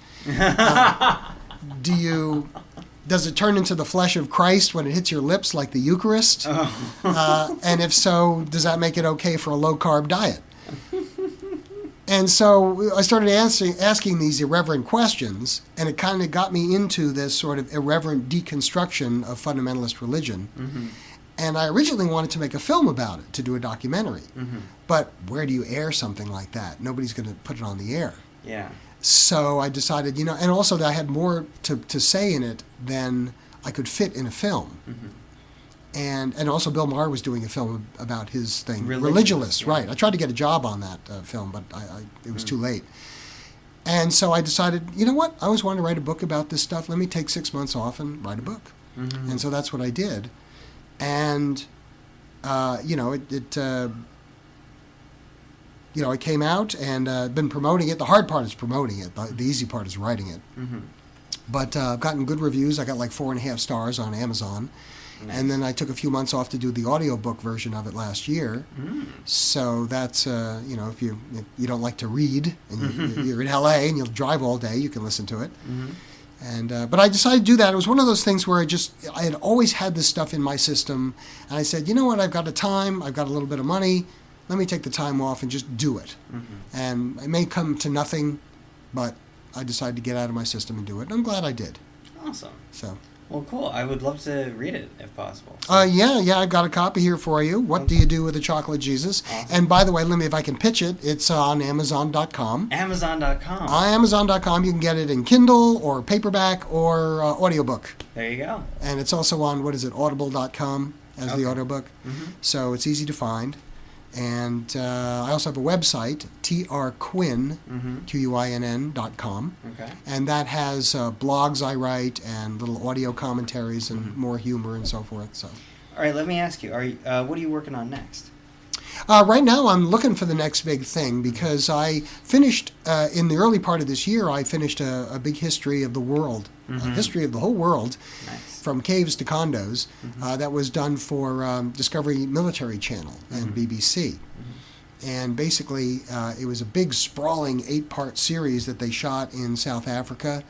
Does it turn into the flesh of Christ when it hits your lips like the Eucharist? And if so, does that make it okay for a low-carb diet? And so I started asking these irreverent questions, and it kind of got me into this sort of irreverent deconstruction of fundamentalist religion. And I originally wanted to make a film about it, to do a documentary. But where do you air something like that? Nobody's going to put it on the air. Yeah. So I decided, and also that I had more to say in it than I could fit in a film. And also Bill Maher was doing a film about his thing, Religulous, yeah. Right. I tried to get a job on that film, but it was too late. And so I decided, you know what? I always wanted to write a book about this stuff. Let me take 6 months off and write a book. And so that's what I did. And, it came out, and I've been promoting it. The hard part is promoting it. The easy part is writing it. But I've gotten good reviews. I got like 4.5 stars on Amazon. Nice. And then I took a few months off to do the audiobook version of it last year. So that's, if you don't like to read, and you're in LA and you'll drive all day, you can listen to it. And but I decided to do that. It was one of those things where I had always had this stuff in my system, and I said, you know what, I've got the time, I've got a little bit of money, let me take the time off and just do it. And it may come to nothing, but I decided to get out of my system and do it, and I'm glad I did. Awesome. So. Well, cool. I would love to read it if possible. Yeah, I've got a copy here for you. What Do You Do with a Chocolate Jesus? Awesome. And by the way, let me, if I can pitch it, it's on Amazon.com. Amazon.com. On Amazon.com, you can get it in Kindle or paperback or audiobook. There you go. And it's also on, Audible.com as the audiobook. So it's easy to find. And I also have a website, trquinn, Quinn.com. Okay. And that has blogs I write and little audio commentaries and more humor and so forth. So. All right, let me ask you, what are you working on next? Right now I'm looking for the next big thing because I finished, in the early part of this year, I finished a big history of the world, a history of the whole world. Nice. From caves to condos, that was done for Discovery Military Channel and BBC. And basically, it was a big, sprawling 8-part series that they shot in South Africa.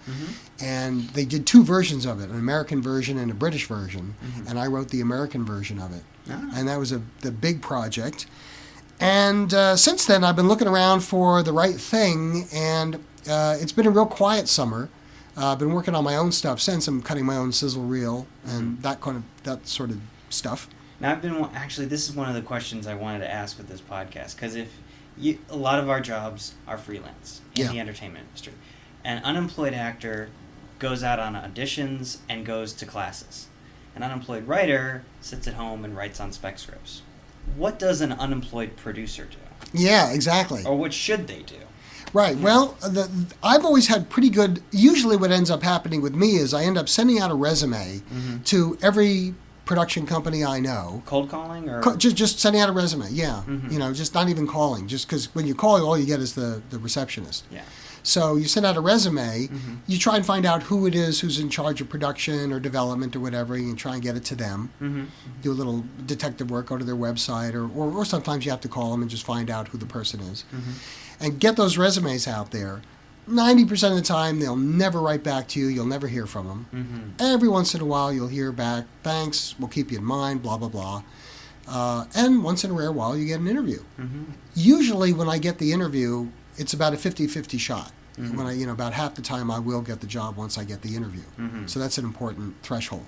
And they did 2 versions of it, an American version and a British version. And I wrote the American version of it. And that was the big project. And since then, I've been looking around for the right thing, and it's been a real quiet summer. I've been working on my own stuff since. I'm cutting my own sizzle reel and that sort of stuff. Now, this is one of the questions I wanted to ask with this podcast, because a lot of our jobs are freelance in the entertainment industry. An unemployed actor goes out on auditions and goes to classes. An unemployed writer sits at home and writes on spec scripts. What does an unemployed producer do? Yeah, exactly. Or what should they do? Right. Yeah. Well, I've always had pretty good... Usually what ends up happening with me is I end up sending out a resume to every production company I know. Cold calling? Or just sending out a resume, yeah. Just not even calling. Just because when you call, all you get is the receptionist. Yeah. So you send out a resume, you try and find out who it is who's in charge of production or development or whatever, and you try and get it to them. Do a little detective work, go to their website, or sometimes you have to call them and just find out who the person is. And get those resumes out there. 90% of the time, they'll never write back to you. You'll never hear from them. Every once in a while, you'll hear back, thanks, we'll keep you in mind, blah, blah, blah. And once in a rare while, you get an interview. Usually, when I get the interview, it's about a 50-50 shot. When about half the time I will get the job once I get the interview. So that's an important threshold.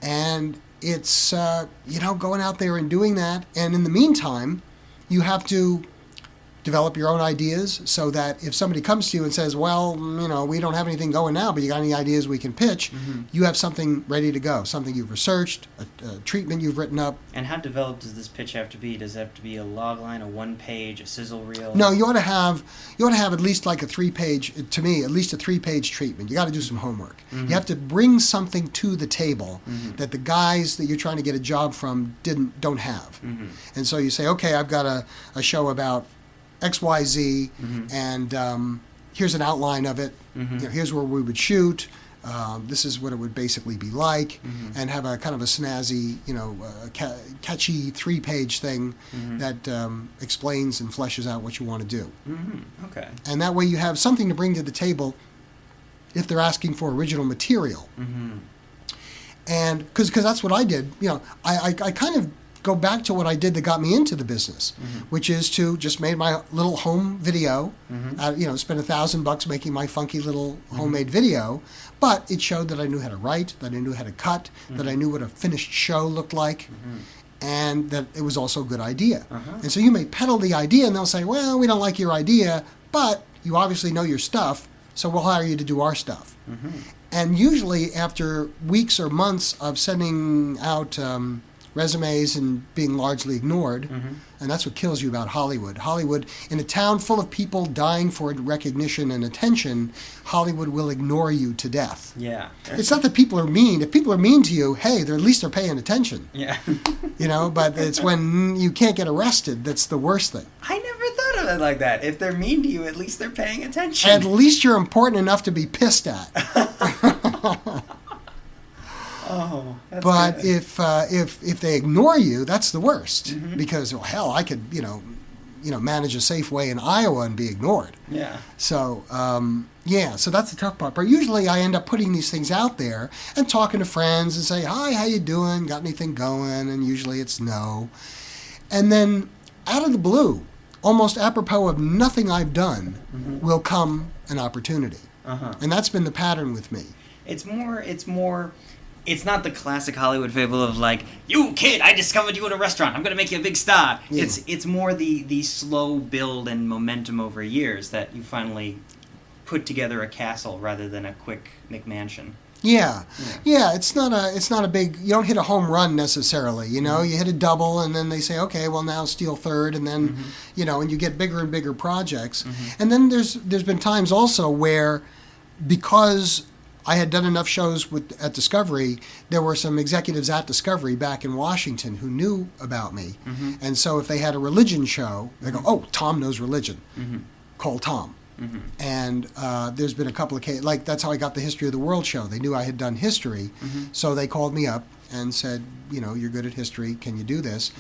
And it's, going out there and doing that. And in the meantime, you have to develop your own ideas so that if somebody comes to you and says, well, we don't have anything going now, but you got any ideas we can pitch, you have something ready to go, something you've researched, a treatment you've written up. And how developed does this pitch have to be? Does it have to be a log line, a 1-page, a sizzle reel? No, you ought to have at least like a 3-page, to me, at least a 3-page treatment. You got to do some homework. You have to bring something to the table that the guys that you're trying to get a job from don't have. And so you say, okay, I've got a show about XYZ, and here's an outline of it. Here's where we would shoot. This is what it would basically be like, and have a kind of a snazzy, catchy 3-page thing that explains and fleshes out what you want to do. Okay. And that way you have something to bring to the table if they're asking for original material. And because that's what I did. I kind of go back to what I did that got me into the business, which is to just made my little home video, spent $1,000 making my funky little homemade video, but it showed that I knew how to write, that I knew how to cut, that I knew what a finished show looked like, and that it was also a good idea. And so you may peddle the idea and they'll say, well, we don't like your idea, but you obviously know your stuff, so we'll hire you to do our stuff. And usually after weeks or months of sending out resumes and being largely ignored. And that's what kills you about Hollywood. Hollywood, in a town full of people dying for recognition and attention, Hollywood will ignore you to death. Yeah. It's not that people are mean. If people are mean to you, hey, at least they're paying attention. Yeah. But it's when you can't get arrested that's the worst thing. I never thought of it like that. If they're mean to you, at least they're paying attention. At least you're important enough to be pissed at. Oh, that's but good. if they ignore you, that's the worst. Because hell, I could manage a Safeway in Iowa and be ignored. Yeah. So so that's the tough part. But usually I end up putting these things out there and talking to friends and say, hi, how you doing? Got anything going? And usually it's no. And then out of the blue, almost apropos of nothing I've done, will come an opportunity. And that's been the pattern with me. It's not the classic Hollywood fable of like, you kid, I discovered you in a restaurant, I'm going to make you a big star. Yeah. It's more the slow build and momentum over years that you finally put together a castle rather than a quick McMansion. Yeah. It's not a big. You don't hit a home run necessarily. You hit a double, and then they say, okay, well now steal third, and then and you get bigger and bigger projects. And then there's been times also where, because I had done enough shows at Discovery, there were some executives at Discovery back in Washington who knew about me, and so if they had a religion show, they go, oh, Tom knows religion, call Tom. And there's been a couple of cases, like that's how I got the History of the World show. They knew I had done history, so they called me up and said, you're good at history, can you do this?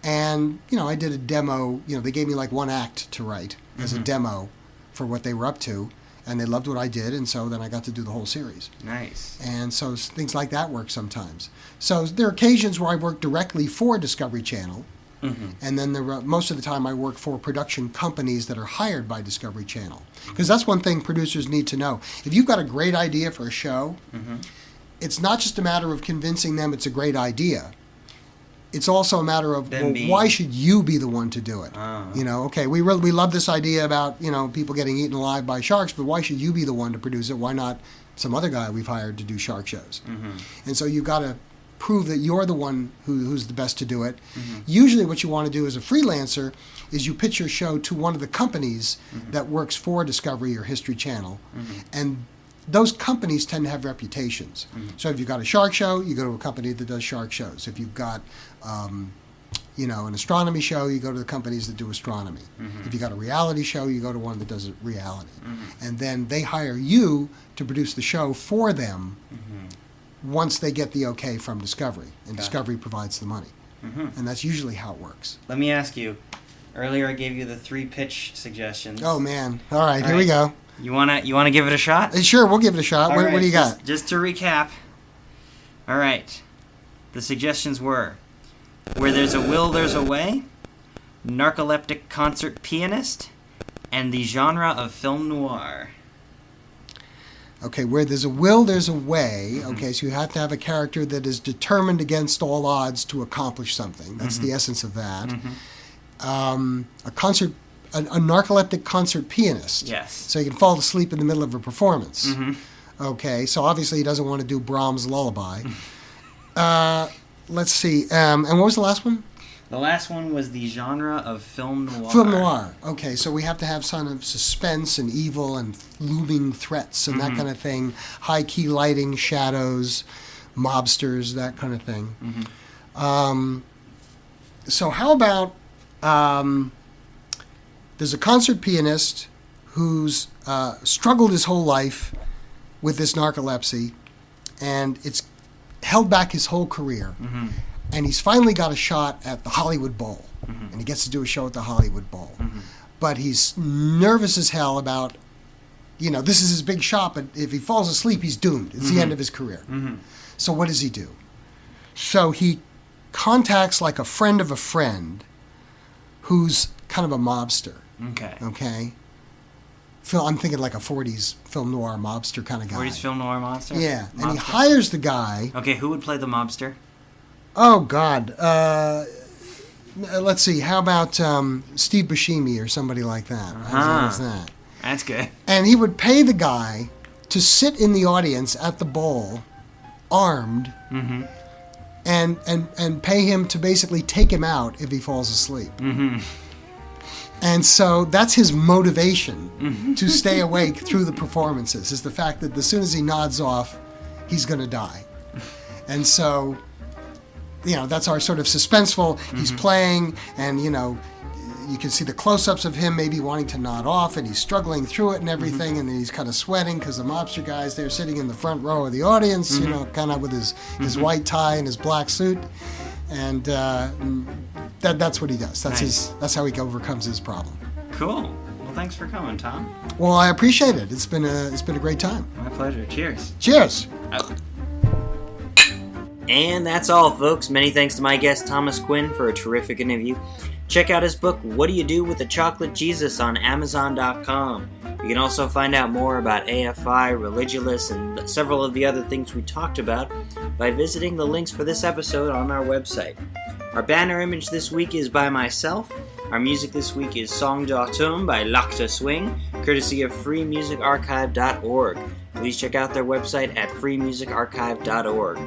And, I did a demo, they gave me like one act to write as a demo for what they were up to, and they loved what I did, and so then I got to do the whole series. Nice. And so things like that work sometimes. So there are occasions where I work directly for Discovery Channel, and then most of the time I work for production companies that are hired by Discovery Channel. Because that's one thing producers need to know. If you've got a great idea for a show, it's not just a matter of convincing them it's a great idea. It's also a matter of, why should you be the one to do it? Okay, we love this idea about, people getting eaten alive by sharks, but why should you be the one to produce it? Why not some other guy we've hired to do shark shows? And so you've got to prove that you're the one who's the best to do it. Usually what you want to do as a freelancer is you pitch your show to one of the companies that works for Discovery or History Channel, and those companies tend to have reputations. So if you've got a shark show, you go to a company that does shark shows. If you've got an astronomy show, you go to the companies that do astronomy. If you've got a reality show, you go to one that does reality. And then they hire you to produce the show for them once they get the okay from Discovery, and Discovery provides the money. And that's usually how it works. Let me ask you, earlier I gave you the 3 pitch suggestions. Oh man. All right, here we go. You wanna give it a shot? Sure, we'll give it a shot. What do you got? Just to recap. All right. The suggestions were: Where There's a Will, There's a Way, Narcoleptic Concert Pianist, and the genre of film noir. Okay, where there's a will, there's a way. Okay, so you have to have a character that is determined against all odds to accomplish something. That's the essence of that. A narcoleptic concert pianist. Yes. So you can fall asleep in the middle of a performance. Okay, so obviously he doesn't want to do Brahms' Lullaby. Let's see. And what was the last one? The last one was the genre of film noir. Film noir. Okay, so we have to have some of suspense and evil and looming threats and that kind of thing. High key lighting, shadows, mobsters, that kind of thing. So how about there's a concert pianist who's struggled his whole life with this narcolepsy, and it's held back his whole career. And he's finally got a shot at the Hollywood Bowl, and he gets to do a show at the Hollywood Bowl. But he's nervous as hell about, this is his big shot, but if he falls asleep, he's doomed. It's the end of his career. So what does he do? So he contacts like a friend of a friend who's kind of a mobster. Okay? I'm thinking like a 40s film noir mobster kind of guy. 40s film noir monster? Yeah. Mobster. And he hires the guy. Okay, who would play the mobster? Oh, God. Let's see. How about Steve Buscemi or somebody like that? How's that? That's good. And he would pay the guy to sit in the audience at the bowl, armed, and pay him to basically take him out if he falls asleep. Mm-hmm. And so that's his motivation to stay awake through the performances, is the fact that as soon as he nods off, he's going to die. And so, that's our sort of suspenseful, he's playing, and, you can see the close-ups of him maybe wanting to nod off, and he's struggling through it and everything, and then he's kind of sweating because the mobster guy's there sitting in the front row of the audience, kind of with his white tie and his black suit. And that's what he does. That's how he overcomes his problem. Cool. Well, thanks for coming, Tom. Well, I appreciate it. It's been a great time. My pleasure. Cheers. Cheers. And that's all, folks. Many thanks to my guest, Thomas Quinn, for a terrific interview. Check out his book, What Do You Do with a Chocolate Jesus, on Amazon.com. You can also find out more about AFI, Religulous, and several of the other things we talked about by visiting the links for this episode on our website. Our banner image this week is by myself. Our music this week is Song d'Automne by L'Acte Swing, courtesy of freemusicarchive.org. Please check out their website at freemusicarchive.org.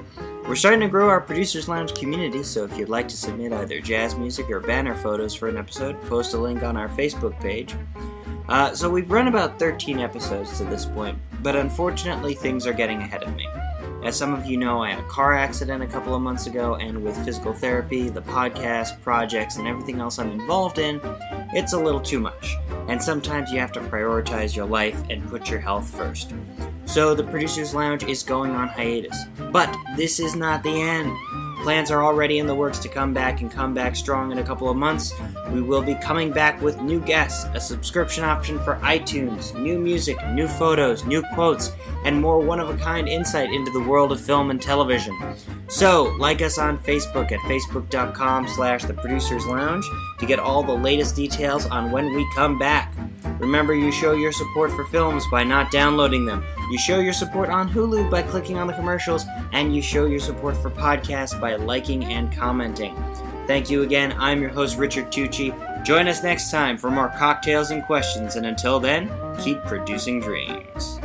We're starting to grow our Producers Lounge community, so if you'd like to submit either jazz music or banner photos for an episode, post a link on our Facebook page. So we've run about 13 episodes to this point, but unfortunately things are getting ahead of me. As some of you know, I had a car accident a couple of months ago, and with physical therapy, the podcast, projects, and everything else I'm involved in, it's a little too much. And sometimes you have to prioritize your life and put your health first. So the Producers Lounge is going on hiatus. But this is not the end. Plans are already in the works to come back and come back strong in a couple of months. We will be coming back with new guests, a subscription option for iTunes, new music, new photos, new quotes, and more one-of-a-kind insight into the world of film and television. So, like us on Facebook at facebook.com/theproducerslounge to get all the latest details on when we come back. Remember, you show your support for films by not downloading them. You show your support on Hulu by clicking on the commercials, and you show your support for podcasts by liking and commenting. Thank you again. I'm your host, Richard Tucci. Join us next time for more cocktails and questions, and until then, keep producing dreams.